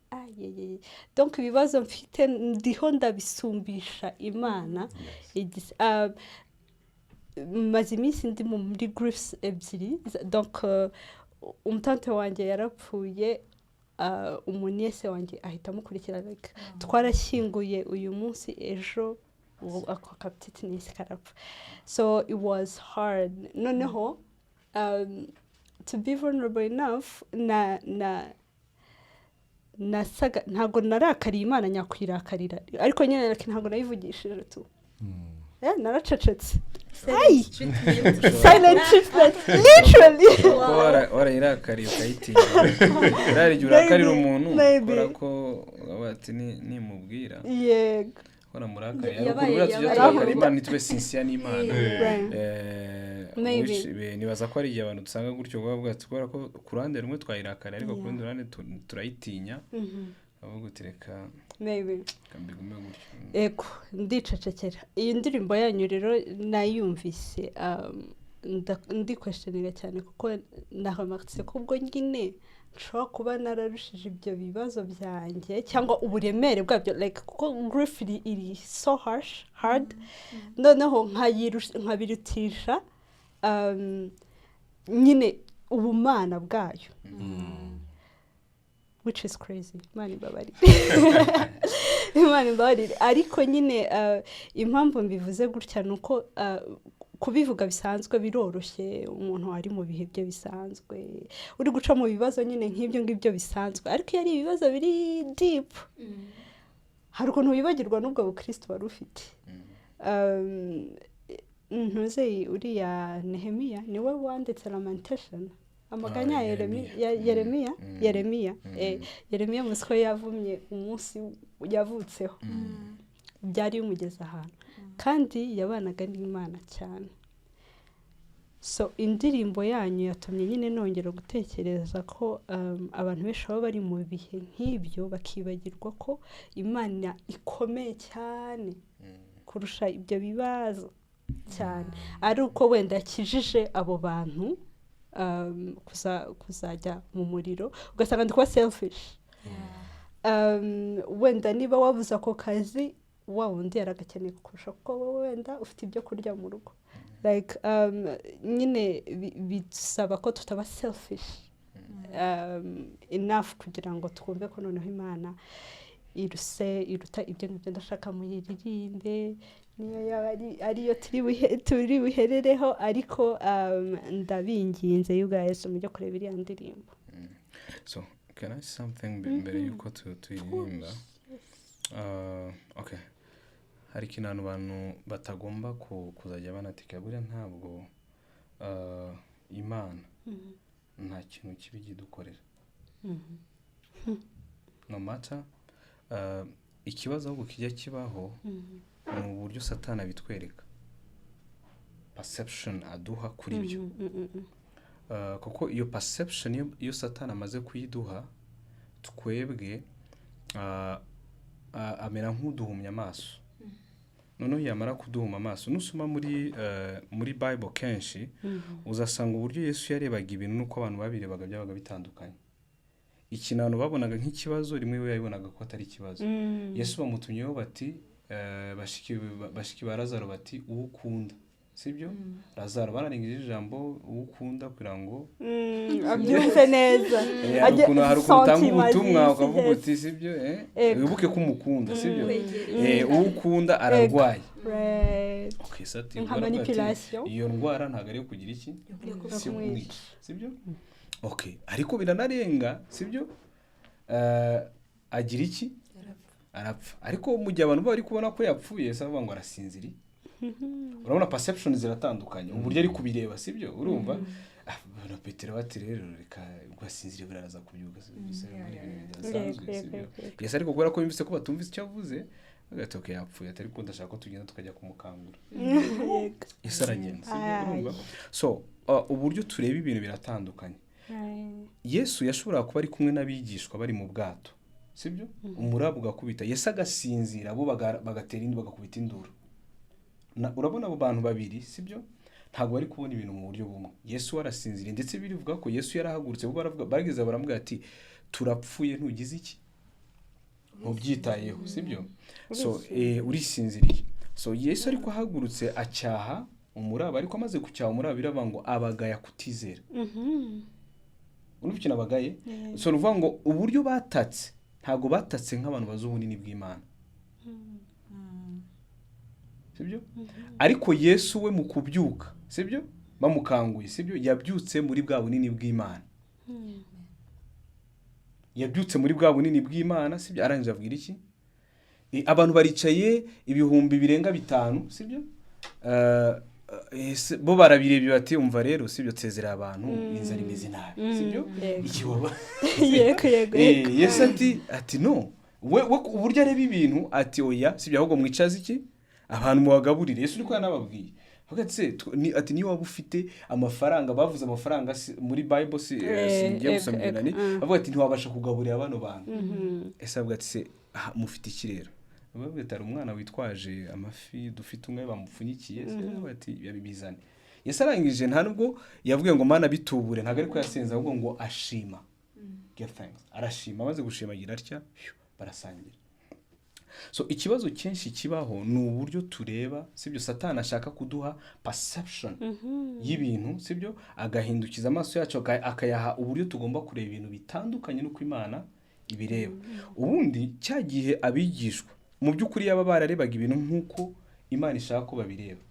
donc ibibazo mfite ndiho ndabisumbisha Imana maze iminsi ndi muri griefs ebyiri donc umutante wanjye yarapfuye umuniyese wanjye ahita amukurikirana twarashyinguye uyu munsi ejo ako kapititi nisi karapfa so it was hard noneho to be vulnerable enough nasaga ntabwo narakariye Imana nyakwirakarira ariko nyine ntabwo nayivugishije tu naracecetse silent treatment literally warayirakariye ukayitinya rari urakarira umuntu ukora ko bati nimubwira yego hora murakariye ariko buriya tujya turakara Imana nitwe sincere n'Imana nibaza ko ari abantu dusanga gutyo bavuga ati kubera ko ku ruhande rumwe twayirakariye ariko ku rundi ruhande turayitinya avuga uti reka kambigume gutyo ego ndicecekera iyi ndirimbo yanyu rero nayumvise ndi questioning cyane kuko nahamatse ko ubwo nyine nshobora kuba nararushije ibyo bibazo byanjye cyangwa uburemere bwabyo like kuko grief iri so hard noneho nkabirutisha nyine ubumana bwayo which is crazy Imana imbabarire ariko nyine impamvu mbivuze gutya ni uko kubivuga bisanzwe biroroshye umuntu ari mu bihe bye bisanzwe uri guca mu bibazo nyine nk'ibyo ngibyo bisanzwe ariko iyo ari ibibazo biri deep hari ukuntu wibagirwa n'ubwo bukristo wari ufite ntuze uriya Nehemiya niwe wanditse lamentation amaganya Yeremiya muzi ko yavumye umunsi yavutseho byari bimugeze ahantu kandi yabanaga n'Imana cyane so indirimbo yanyu yatumye nyine nongera gutekereza ko abantu benshi baba bari mu bihe nk'ibyo bakibagirwa ko Imana ikomeye cyane kurusha ibyo bibazo cyane ari uko wenda yakijije abo bantu kuzajya mu muriro ugasanga ndi kuba selfish wenda niba wabuze ako kazi wa wundi yaragakeneye kurusha kuko wowe wenda ufite ibyo kurya mu rugo like nyine bisaba ko tutaba selfish enough kugira ngo twumve ko noneho Imana iruta ibyo ngibyo ndashaka muyiririmbe niyo yaba ariyo turi buherereho ariko ndabinginze you guys mujye kureba iriya ndirimbo. So can I say something mbere yuko tuyiririmba? Okay, hari ikintu abantu batagomba kuzajya banatika buriya ntabwo Imana nta kintu kibi kidukorera. No matter ikibazo ahubwo kijya kibaho mu buryo Satani abitwereka, perception aduha kuri byo. Kuko iyo perception iyo Satani amaze kuyiduha, twebwe amera nk'uduhumya amaso. Noneho yamara kuduhuma amaso, nusoma muri Bible kenshi uzasanga uburyo Yesu yarebaga ibintu nuko abantu babirebaga byabaga bitandukanye. Ikintu abantu babonaga nk'ikibazo, rimwe we yabibonaga ko atari ikibazo. Yesu bamutumyeho bati bashiki ba Lazaro bati uwo ukunda, sibyo? Lazaro bararengije ijambo uwo ukunda kugira ngo abyumve neza. Hari ukuntu utanga ubutumwa ukavuga uti sibyo, wibuke ko umukunda, sibyo? Uwo ukunda ararwaye. Okay, sati iyo ndwara ntabwo ari kugira iki, sibyo? Okay, ariko biranarenga, sibyo? Agira iki? Arapfa. Ariko mu gihe abantu bari kubona ko yapfuye, saba ngo arasinziri. Urabona perception ziratandukanye, uburyo ari kubireba, sibyo? Urumva? Bana Petero bati rero reka ugasinzira biraza kubyuka, Yes, ariko kubera ko bimvise ko batumvise icyo avuze, agatoke yapfuye, atari ko ndashaka ko tugenda tukajya kumukangura. Yes, aragenda, sibyo? Urumva? So, uburyo tureba ibintu biratandukanye. Yesu yashobora kuba ari kumwe n'abigishwa bari mu bwato, sibyo? Umuraba ugakubita, Yesu agasinzira, bo bagatera indi bagakubita induru. Urabona abo bantu babiri, sibyo? Ntabwo bari kubona ibintu mu buryo bumwe. Yesu arasinzira, ndetse birivuga ko Yesu yarahagurutse, bo barageze baramubwira ati turapfuye ntugize iki? Mubyitayeho, sibyo? So urisinziriye. So Yesu ariko ahagurutse acyaha umuraba, ariko amaze kucyaha umuraba biravuga ngo abagaya kutizera. Urumva ikintu abagaye? So ruvuga ngo uburyo batatse ntabwo batatse nk'abantu bazi ubunini bw'Imana, sibyo? Ariko Yesu we mu kubyuka, sibyo? Bamukanguye, sibyo? Yabyutse muri bwa bunini bw'Imana. Yabyutse muri bwa bunini bw'Imana, sibyo? Arangije abwira iki? Abantu baricaye ibihumbi birenga 5, sibyo? Bo barabirebye bati umva rero, sibyo? Tsezera abantu inzara imeze nabi, sibyo? Ikiwaba. Yesu ati no, we uburyo areba ibintu ati oya, sibyo? Ahubwo mwicaze iki? Abantu muwagaburire. Yesu niko yanababwiye. Agatse ati niyo waba ufite amafaranga, bavuze amafaranga muri Bible singiye gusomera ni avuga ati ntiwabasha kugaburira abano bantu. Ese avuga ati se mufite iki rero? Bavuga ati umwana witwaje amafi dufite umwe bamupfunyikiye, avuga ati yabibizane. Yesu arangije nta nubwo yavuga ngo mana bitubure, ntago ariko yasenza ahubwo ngo ashima. Give thanks. Arashima, maze gushimagira atya barasangira. So ikibazo kenshi kibaho ni uburyo tureba, sibyo? Satani ashaka kuduha perception y'ibintu, sibyo? Agahindukiza amaso yacu akayaha uburyo tugomba kureba ibintu bitandukanye nuko Imana ibireba. Ubundi cyagihe abigishwa mu by'ukuri yaba bararebaga ibintu nkuko Imana ishaka ko babireba.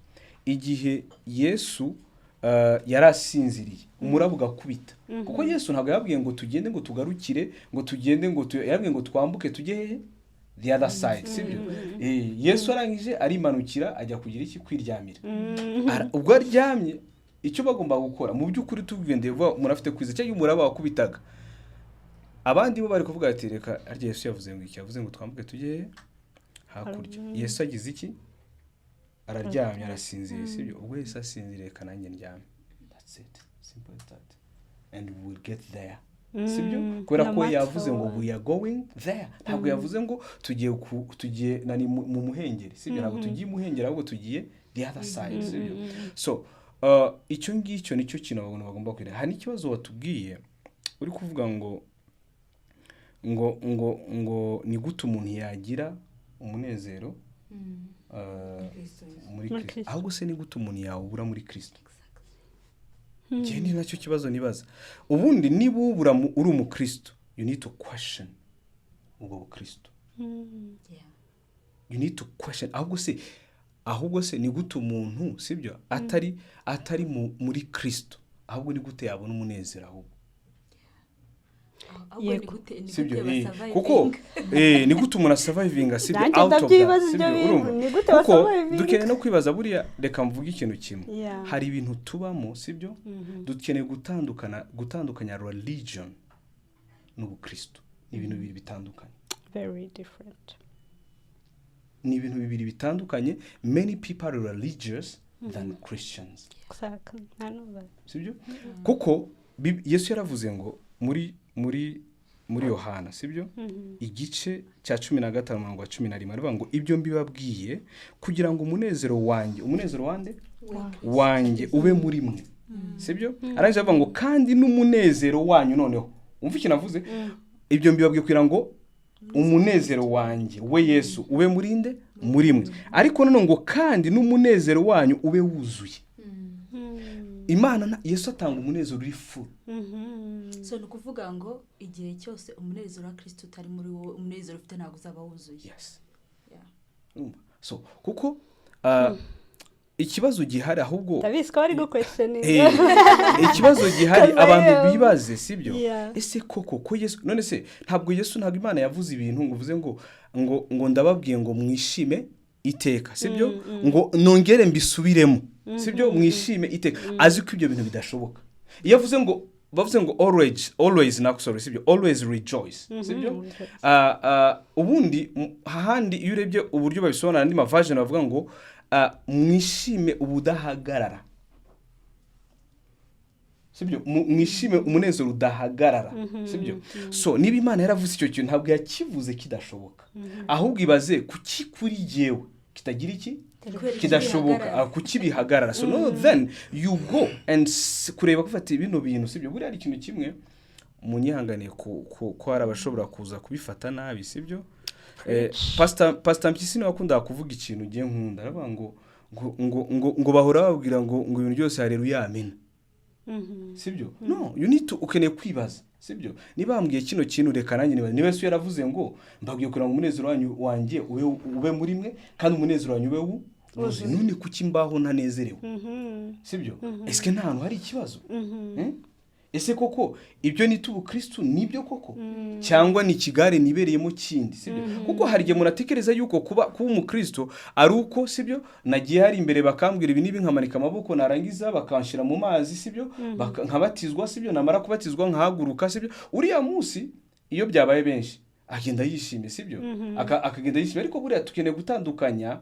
Igihe Yesu yarasinziriye, umuraba ugakubita. Kuko Yesu ntabwo yabwiye ngo tugende ngo tugarukire, ngo tugende ngo yabwiye ngo twambuke tujye hehe? The other side, sibyo? Yesu arangije arimanukira ajya kugira iki? Kwiryamira. Ubwo aryamye, icyo bagomba gukora mu by'ukuri tugende murafite kwiza cyangwa umuraba wakubitaga. Abandi bo bari kuvuga ati reka arya Yesu yavuze ngo iki? Yavuze ngo twambuke tujye hakurya. Yesu agize iki? Araryamye, arasinziriye, sibyo? Ubwo Yesu asinziriye kanange ndyame. That's it. Simple as that. And we will get there. Sibyo? Kubera ko yavuze ngo we are going there. Ntabwo yavuze ngo tugiye nani mu muhengeri, sibyo? Ntabwo tugiye muhengeri ahubwo tugiye the other side, sibyo? So icyo ngicyo nicyo kintu abantu bagomba kwira. Hari ikibazo watubwiye uri kuvuga ngo ni gute umuntu yagira umunezero muri Kristo. Ahubwo se ni gute umuntu yawubura muri Kristo? Ni nacyo kibazo nibaza. Ubundi niba ubura uri umukristo, you need to question ubwo Kristo. You need to question. Ahubwo se ahubwo se ni gute umuntu sibyo atari muri Kristo, ahubwo ni gute yabona umunezero ahubwo sibyo kuko ni gute umuntu survivinga sibyo out of that sibyo kuko dukeneye no kwibaza buriya reka mvuge ikintu kimwe hari ibintu tubamo sibyo dukeneye gutandukanya religion n'ubukristo ni ibintu bibiri bitandukanye, very different, ni ibintu bibiri bitandukanye. Many people are religious than Christians, exactly, I know that, sibyo kuko Yesu yaravuze ngo muri Yohana sibyo igice cya 15:11 aravuga ngo ibyo mbibabwiye kugira ngo umunezero wanjye ube muri mwe sibyo arangije avuga ngo kandi n'umunezero wanyu noneho umva ikintu avuze ibyo mbibabwiye kugira ngo umunezero wanjye we Yesu ube muri mwe ariko none ngo kandi n'umunezero wanyu ube wuzuye. Imana Yesu atanga umunezero uri full. So nukuvuga ngo igihe cyose umunezero wa Kristo utari muri wowe umunezero ufite ntago uzaba wuzuye. Yes. Yeah. So kuko ikibazo gihari ahubwo Davis ko ari go questioning. Ikibazo gihari abantu bibaze sibyo ese koko Yesu none se ntabwo Imana yavuze ibintu ngo uvuze ngo ndababwiye ngo mwishime iteka sibyo ngo nongere mbisubiremo sibyo mwishime iteka azi ko ibyo bintu bidashoboka. Iyo bavuze ngo always nakusoro sibyo always rejoice sibyo ubundi hahandi iyo urebye uburyo babisobanura andi version bavuga ngo mwishime ubudahagarara sibyo mwishime umunezero udahagarara sibyo. So niba Imana yaravuze icyo kintu ntabwo yakivuze kidashoboka ahubwo ibaze kuki kuri jewe kitagira iki kidashoboka kuki bihagarara. So no then you go and kureba gufata ibintu bintu sibyo buri ari ikintu kimwe munyihanganiye ko hari abashobora kuza kubifata nabi sibyo. Pastor Mpyisi wakunda kuvuga ikintu giye nkunda aravuga ngo bahora babwira ngo ibintu byose haleluya amen sibyo. No you need to ukeneye kwibaza sibyo niba bambwiye kino kintu reka nanjye niba Yesu yaravuze ngo mbabwiye kugira ngo umunezero wanjye ube muri mwe kandi umunezero wanyu ube wuzuye none kuki mbaho ntanezerewe sibyo. Eske nta hantu hari ikibazo ese koko ibyo ni ubukristo nibyo koko cyangwa ni kigare nibereyemo kindi sibyo kuko hari igihe muratekereza yuko kuba umukristo ari uko sibyo nagiye hari imbere bakambwira ibi nibi nkamanika amaboko narangiza bakanshira mu mazi sibyo nkabatizwa sibyo namara kubatizwa nkahaguruka sibyo uriya munsi iyo byabaye benshi agenda yishimye sibyo akagenda yishimye ariko buriya tukeneye gutandukanya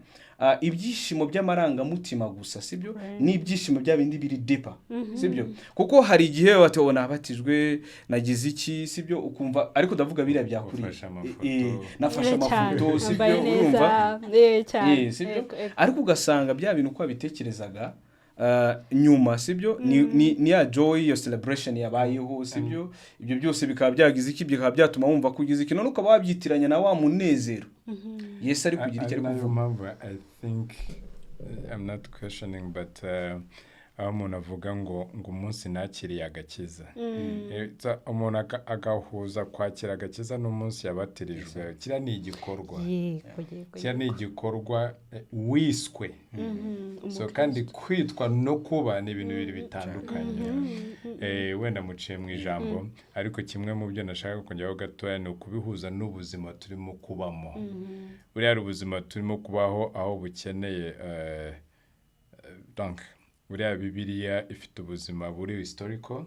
ibyishimo by'amarangamutima gusa sibyo n'ibyishimo bya bindi biri deeper sibyo kuko hari igihe watubona abatijwe nagize iki sibyo ukumva ariko ndavuga biriya byakuriye nafasha amafoto sibyo urumva sibyo ariko ugasanga bya bintu uko abitekerezaga nyuma sibyo ni ya joy yo celebration yabayeho sibyo ibyo byose bikaba byagize iki bikaba byatuma wumva kugize iki none ukaba wabyitiranya na wa munezero Yesu ari kugira icyo ari kuvuga. I think I'm not questioning but umuntu avuga ngo umunsi nakiriye agakiza umuntu agahuza kwakira agakiza n'umunsi yabatirijwe kira ni igikorwa kira ni igikorwa wiswe so kandi kwitwa no kuba ni ibintu bibiri bitandukanye wenda muciye mu ijambo ariko kimwe mu byo nashaka kongeraho gatoya ni ukubihuza n'ubuzima turimo kubamo buriya ari ubuzima turimo kubaho aho bukeneye donc buriya Bibiliya ifite ubuzima buri historical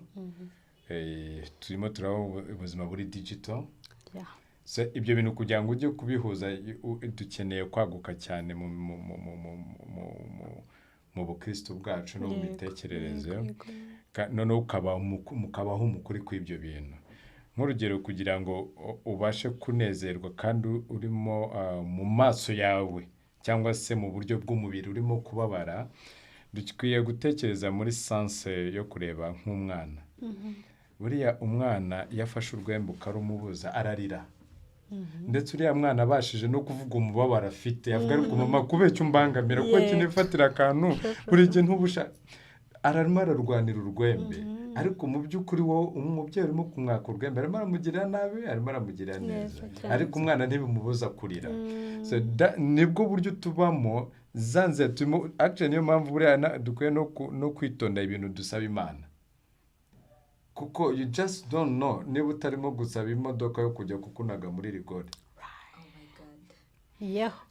turimo turaho ubuzima buri digital so ibyo bintu kugira ngo ujye kubihuza dukeneye kwaguka cyane mu bukristo bwacu no mu mitekerereze none mukabaho umukuri kw'ibyo bintu nk'urugero kugira ngo ubashe kunezerwa kandi urimo mu maso yawe cyangwa se mu buryo bw'umubiri urimo kubabara dukwiye gutekereza muri sense yo kureba nk'umwana buriya umwana yafashe urwembe ukarumubuza ararira ndetse uriya mwana abashije no kuvuga umubabaro afite avuga ariko mama kubecyo umbangamira ko kinifatira akantu buri gihe ntubusha ararimo ararwanira urwembe ariko mu by'ukuri wowe umubyeyi urimo kumwaka urwembe arimo aramugirira nabi arimo aramugirira neza ariko umwana ntibimubuza kurira nibwo buryo tubamo zanze actually niyo mpamvu buriya dukwiye no kwitonda ibintu dusaba Imana, kuko you just don't know niba utarimo gusaba imodoka yo kujya kukunaga muri rigori.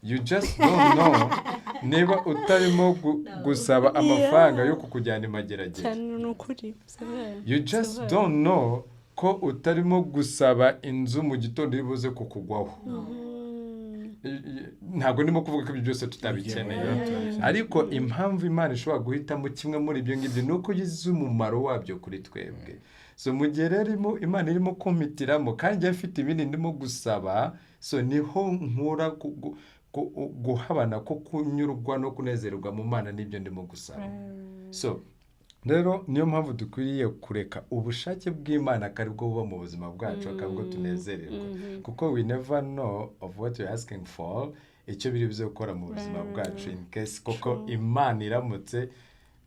You just don't know niba utarimo gusaba amafaranga yo kukujyana imageragere. You just don't know ko utarimo gusaba inzu mu gitondo iri buze kukugwaho. Ntabwo ndimo kuvuga ko ibyo byose tutabikeneye, ariko impamvu Imana ishobora guhitamo kimwe muri ibyo ngibyo nuko yize umumaro wabyo kuri twebwe. So mu gihe rero Imana irimo kumitiramo kandi afite ibindi ndimo gusaba, so niho nkura guhabana ko kunyurwa no kunezerwa mu Mana n'ibyo ndimo gusaba. So rero niyo mpamvu dukwiriye kureka ubushake bw'Imana kari bwo buba mu buzima bwacu akabwo tunezererwa, kuko we never know of what you're asking for, icyo biri buze gukora mu buzima bwacu in case koko Imana iramutse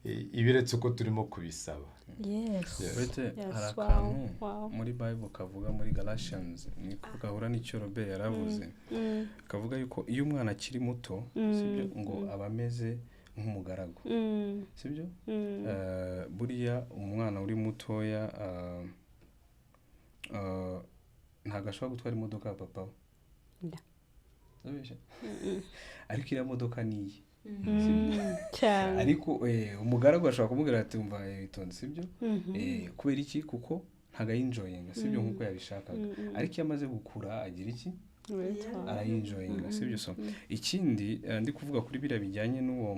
ibiretse uko turimo kubisaba. Hari akantu muri Bible kavuga muri Galatians niko gahura n'icyo Robert yaravuze, kavuga yuko iyo umwana akiri muto sibyo ngo abameze nk'umugaragu, sibyo buriya umwana uri mutoya ntago ashobora gutwara imodoka ya papa we, ariko iriya modoka niye. Ariko umugaragu ashobora kumubwira ati umva itonde, sibyo kubera iki, kuko ntago ayinjoyinga sibyo nkuko yabishakaga, ariko iyo amaze gukura agira iki, arayinjoyinga sibyo. So ikindi ndi kuvuga kuri biriya bijyanye n'uwo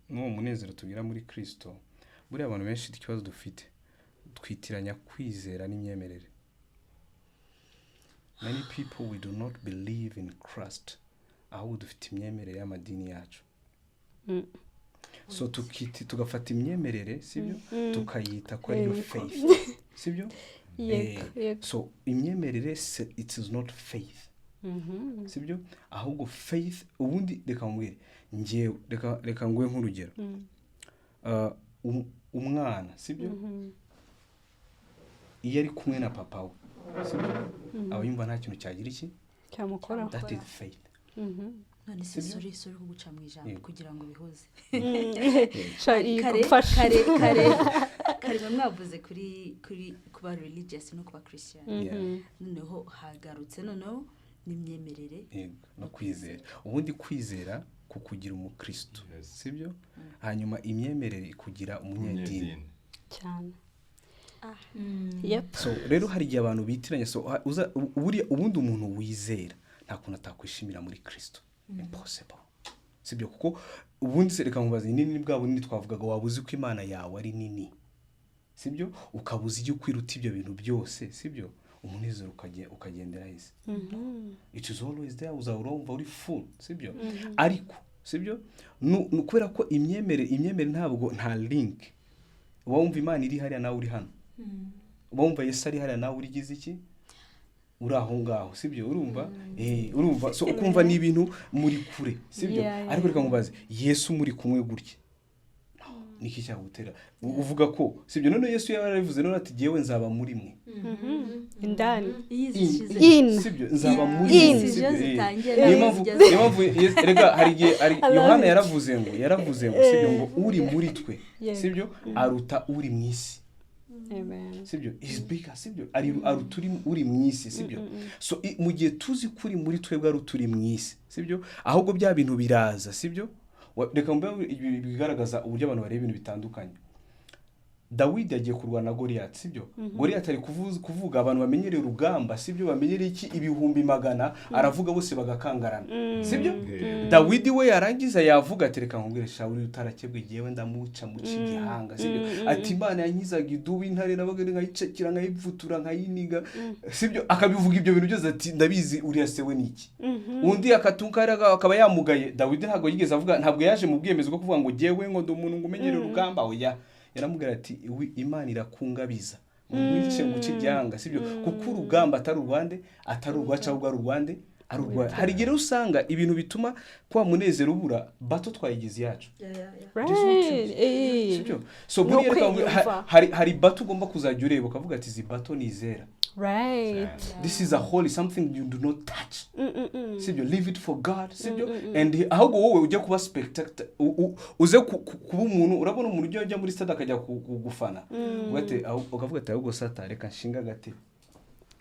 munezero tugira muri Kristo, buriya abantu benshi ikibazo dufite twitiranya kwizera n'imyemerere. Many people we do not believe in Christ, ahubwo dufite imyemerere y'amadini yacu. So tugafata imyemerere sibyo tukayita ko ari faith sibyo. So imyemerere it is not faith sibyo, ahubwo faith. Ubundi reka mbwire ngewe, reka ngwe nk'urugero, umwana sibyo iyo ari kumwe na papa we sibyo aba yumva nta kintu cyagira iki cyamukora, that is faith. none se sorry kuguca mu ijambo kugira ngo bihuze. kare mwavuze kuri kuba religious no kuba Christian, noneho hagarutse noneho n'imyemerere no kwizera. Ubundi kwizera kukugira umukristo sibyo, hanyuma imyemerere kugira umunyedini cyane. So rero hari igihe abantu bitiranya. So ubundi umuntu wizera nta kuntu atakwishimira muri Kristo, impossible sibyo, kuko ubundi se reka nkubaze nini bwa bunini twavugaga, wabuzi ko Imana yawe ari nini sibyo, ukabuza iyo kwiruta ibyo bintu byose sibyo, umunezero ukagendera hise. It is always there, uzawurumva uri full sibyo. Ariko sibyo kubera ko imyemerere ntabwo nta link. Wumva Imana iri hariya nawe uri hano, wumva Yesu ari hariya nawe urigize iki, uri aho ngaho sibyo, urumva so ukumva ni ibintu muri kure sibyo. Ariko reka nkubaze Yesu muri kumwe gutya niki cyagutera uvuga ko sibyo. None Yesu yaravuze none ati jewe nzaba muri mwe indani sibyo, nzaba muri mwe sibyo. Niyo mpamvu rega hari Yohana yaravuze ngo sibyo ngo uri muri twe sibyo aruta uri mu isi. Amen. Sibyo is bigger sibyo, aruturi uri mu isi sibyo. So mu gihe tuzi kuri muri twebwe aruturi mu isi sibyo, ahubwo bya bintu biraza sibyo. Reka mbe bigaragaza uburyo abantu bareba ibintu bitandukanye. Dawidi yagiye kurwana na Goliath sibyo, Goliath ari kuvuga abantu bamenyereye urugamba sibyo, bamenyereye iki ibihumbi magana, aravuga bose bagakangarana sibyo. Dawidi we yarangiza yavuga ati reka nkubwire Shawuli utarakebwe jewe ndamuca mu cigihanga sibyo, ati Imana yankizaga idubi intare nabagere nkayicekira nkayivutura nkayiniga sibyo, akabivuga ibyo bintu byose ati ndabizi uriya sewe niki. Undi akatunka akaba yamugaye. Dawidi ntabwo yigeze avuga, ntabwo yaje mu bwiyemezo bwo kuvuga ngo jewe ngo ndi umuntu ngumenyereye urugamba, oya yaramubwira ati Imana irakungabiza mwice mu cigihanga sibyo, kuko urugamba atari urwande atari urwaca ahubwo ari urwande ari urwa. Hari gihe usanga ibintu bituma kwa munezero ubura bato twayigize yacu sibyo. So buri hari bato ugomba kuzajya ureba ukavuga ati izi bato nizera Right. This is a holy, something you do not touch. Sibyo, leave it for God. Sibyo, and ahubwo wowe ujya kuba spectator, uze kuba umuntu, urabona umuntu ujya muri stade akajya kugufana. Ukavuga ati ahubwo Satan reka nshinga gati.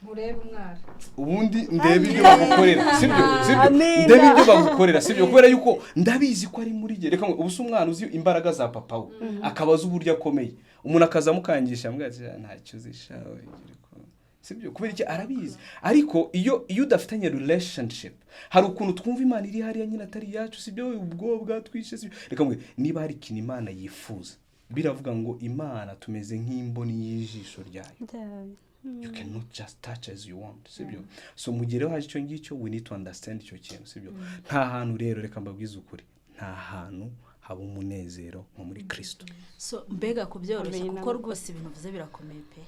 Murebe umwara. Ubundi ndebe ibyo bagukorera. Sibyo, ndebe ibyo bagukorera. Sibyo, kubera yuko ndabizi ko ari muri je. Reka ubusa umwana uzi imbaraga za papa we. Akabaza uburyo akomeye. Umuntu akazamukangisha ambwa ati ntacyo uzishawe. Sibyo, kubera iki arabizi. Ariko iyo udafitanye relationship, hari ukuntu twumva Imana iri hariya nyine atari yacu. Sibyo, ubwo bwatwishe. Sibyo, reka mwe niba hari ikintu Imana yifuza, biravuga ngo Imana tumeze nk'imboni y'ijisho ryayo. You cannot just touch as you want. Sibyo, so mugireho haje icyo ngicyo, we need to understand icyo kintu. Sibyo, nta hantu rero reka mbabwize ukuri, nta hantu haba umunezero nko muri Kristo. So mbega kubyoroshye kuko rwose ibintu vuze birakomeye pe.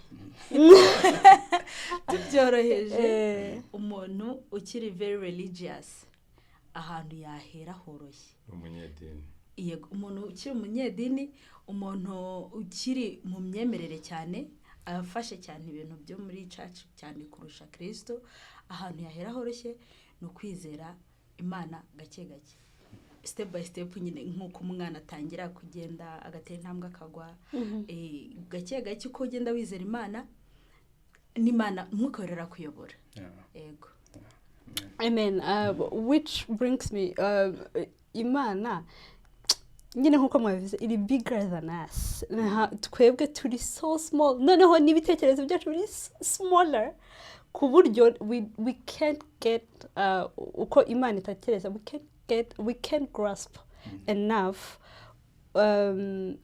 Tubyoroheje umuntu ukiri very religious ahantu yahera horoshye. Umunyedini. Yego, umuntu ukiri umunyedini, umuntu ukiri mu myemerere cyane, afashe cyane ibintu byo muri church cyane kurusha Kristo, ahantu yahera horoshye no kwizera Imana gake gake. Step by step nyine nkuko umwana atangira kugenda agatera intambwe akagwa, gake gake uko ugenda wizera Imana n'Imana umwikorera kuyobora. Yego. Amen. Which brings me Imana nyine nkuko mwabivuze iri bigger than us. Twebwe turi so small. Noneho n'ibitekerezo byacu biri smaller ku buryo we can't get uko Imana itakereza, we can't grasp enough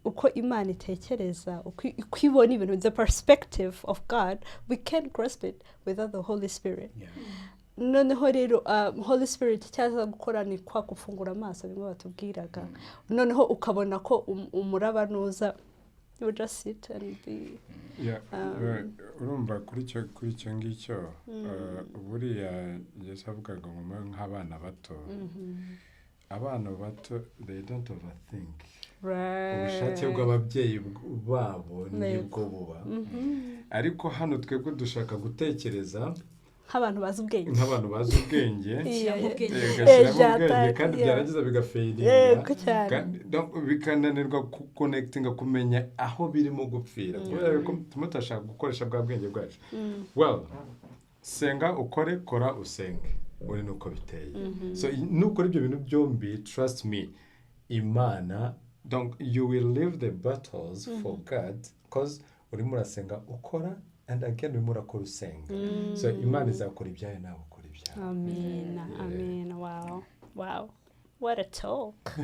uko Imana itekereza, uko ibona ibintu, the perspective of God, we can't grasp it without the Holy Spirit. Noneho rero Holy Spirit cyaza gukora ni kwa gufungura amaso bimwe batubwiraga, noneho ukabona ko umuraba nuza, you just sit and be urumva kuri cyo ngicyo buriya Yesu avugaga ngo nk'abana bato, abana bato they don't overthink. Ubushake bw'ababyeyi babo nibwo buba, ariko hano twebwe dushaka gutekereza nk'abantu bazi ubwenge, kandi byarangiza bigafeiringa, bikananirwa connectinga, kumenya aho birimo gupfira, kubera ko tumutashaka gukoresha bwa bwenge bwacu. Well, senga ukore, kora usenge, uri nuko biteye. So nukora ibyo bintu byombi, trust me, Imana, you will live the battles for God, because urimo urasenga ukora, and again urimo urakora usenga. So Imana izakora ibyayo nawe ukora ibyayo. Amen. Amen. Wow. What a talk.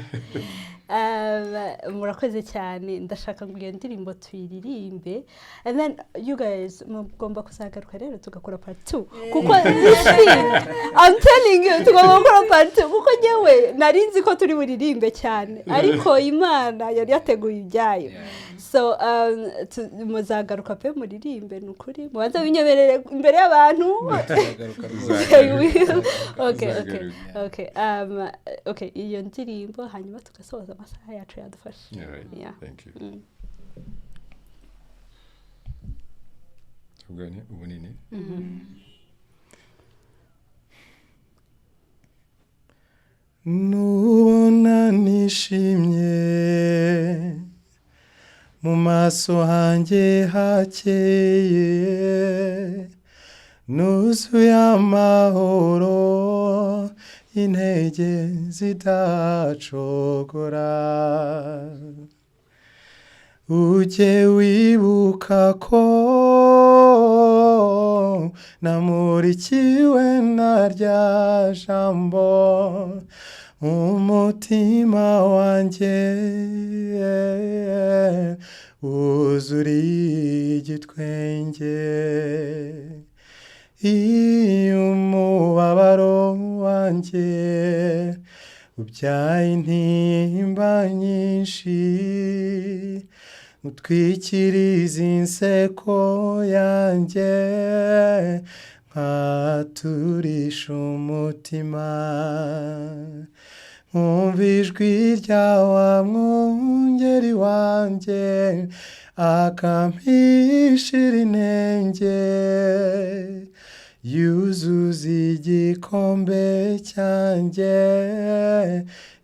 Murakoze cyane, ndashaka ngo iyo ndirimbo tuyiririmbe, and then you guys mugomba kuzagaruka rero tugakora part 2 kuko I'm telling you tugomba gukora part 2 kuko nyewe narinzi ko turi buririmbe cyane, ariko Imana yari yateguye ibyayo. So muzagaruka pe muririmbe nukuri, mubanza binyeberere imbere y'abantu. Okay, iyo ndirimbo hanyuma tugasoza amasaha yacu yadufasha. Yeah. Thank you. Tugane ubunini. Nubona nishimye mu maso hanjye hakeye, nuzuye amahoro, intege zidacogora, ujye wibuka ko namurikiwe na rya jambo, umutima wanjye wuzuriye igitwenge, iyo umubabaro wanjye ubyaye intimba nyinshi, utwikiriza inseko yanjye, nkaturisha umutima, umva ijwi rya wa mwungeri wanjye akampishira inenge yuzuza igikombe cyanjye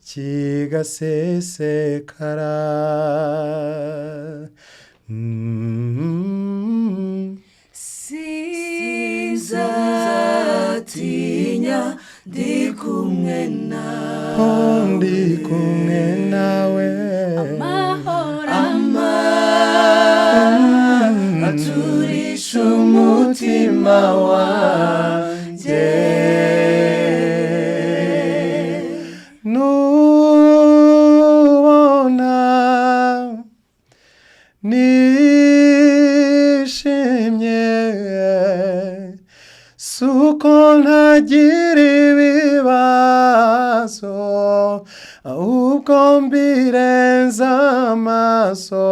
kigasesekara Sinzatinya ndi kumwe nawe ndi kumwe nawe amahoro aturisha umutima wanjye nubona nishimye suko ntagira ibibazo ahubwo mbirenza amaso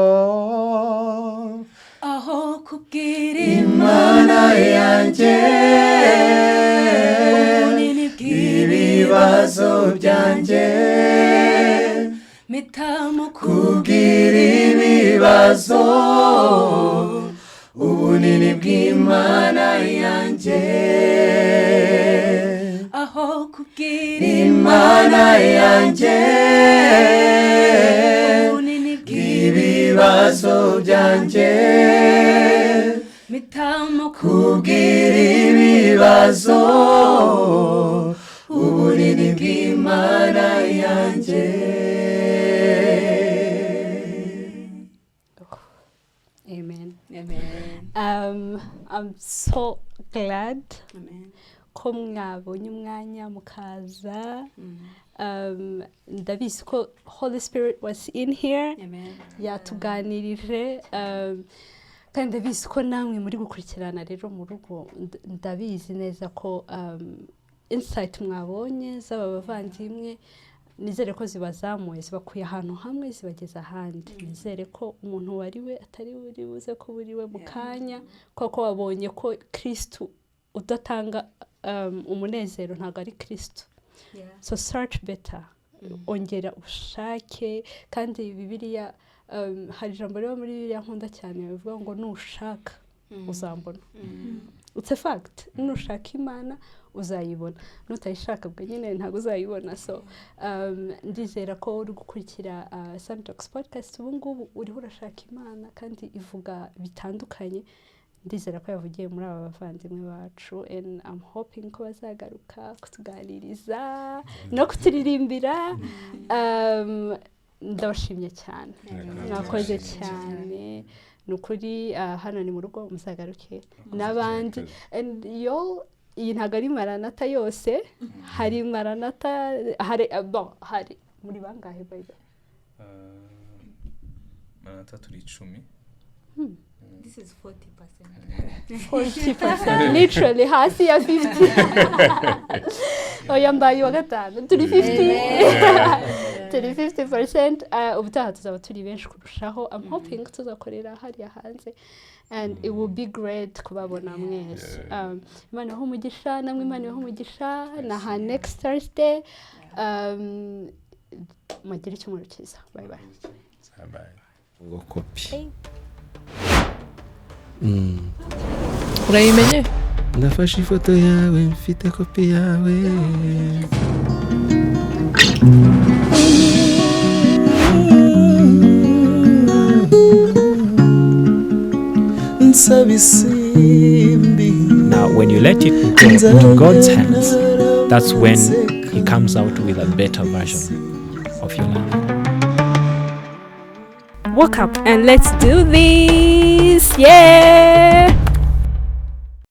aho kubwira Imana yanjye ibibazo byanjye mpitamo kubwira ibibazo ubunini bw'Imana yanjye aho kubwira Imana yanjye ubunini bw'ibibazo byanjye mpitamo kubwira ibibazo ubunini bw'Imana yanjye. Amen. Amen. I'm so glad Amen. ko mwabonye umwanya mukaza. Ndabizi ko Holy Spirit was in here. Amen. Yatuganirije. Kandi ndabizi ko namwe muri gukurikirana rero mu rugo ndabizi neza ko insight mwabonye z'aba bavandimwe nizere ko zibazamuye zibakuye ahantu hamwe zibageza ahandi. Nizere ko umuntu wari we atari buri buze ko buri we mu kanya kuko wabonye ko Kristo udatanga umunezero ntabwo ari Kristo. So search better. Ongera ushake kandi Bibiliya hari ijambo rero muri Bibiliya nkunda cyane bivuga ngo nushaka uzambona. It's a fact. Nushaka Imana uzayibona. Nutayishaka bwo nyine ntabwo uzayibona. So ndizera ko uri gukurikira Sun Talks podcast ubu ngubu uriho urashaka Imana kandi ivuga bitandukanye. Ndizera ko yavugiye muri aba bavandimwe bacu and I'm hoping ko bazagaruka kutuganiriza no kuturirimbira. Ndabashimye cyane. Mwakoze cyane. Nukuri hano ni mu rugo muzagaruke n'abandi and yo iyi ntago ari Maranatha yose hari Maranatha hari muri bangahe by the Maranatha turi 10. This is 40%. 40%. Literally hasi ya 50. Oya mbaye wa gatanu turi 50. Turi 50%. Ubutaha tuzaba turi benshi kurushaho. I'm hoping tuzakorera hariya hanze and it will be great kubabona mwese. Imana ho umugisha namwe Imana ho umugisha na next Thursday. Magire cyumuro cyiza. Bye bye. Bye. Ngo copy. Urayimenye? Ndafashe ifoto yawe mfite kopi yawe. Now, when you let it go into God's hands, that's when He comes out with a better version of your life. Wake up and let's do this. Yeah.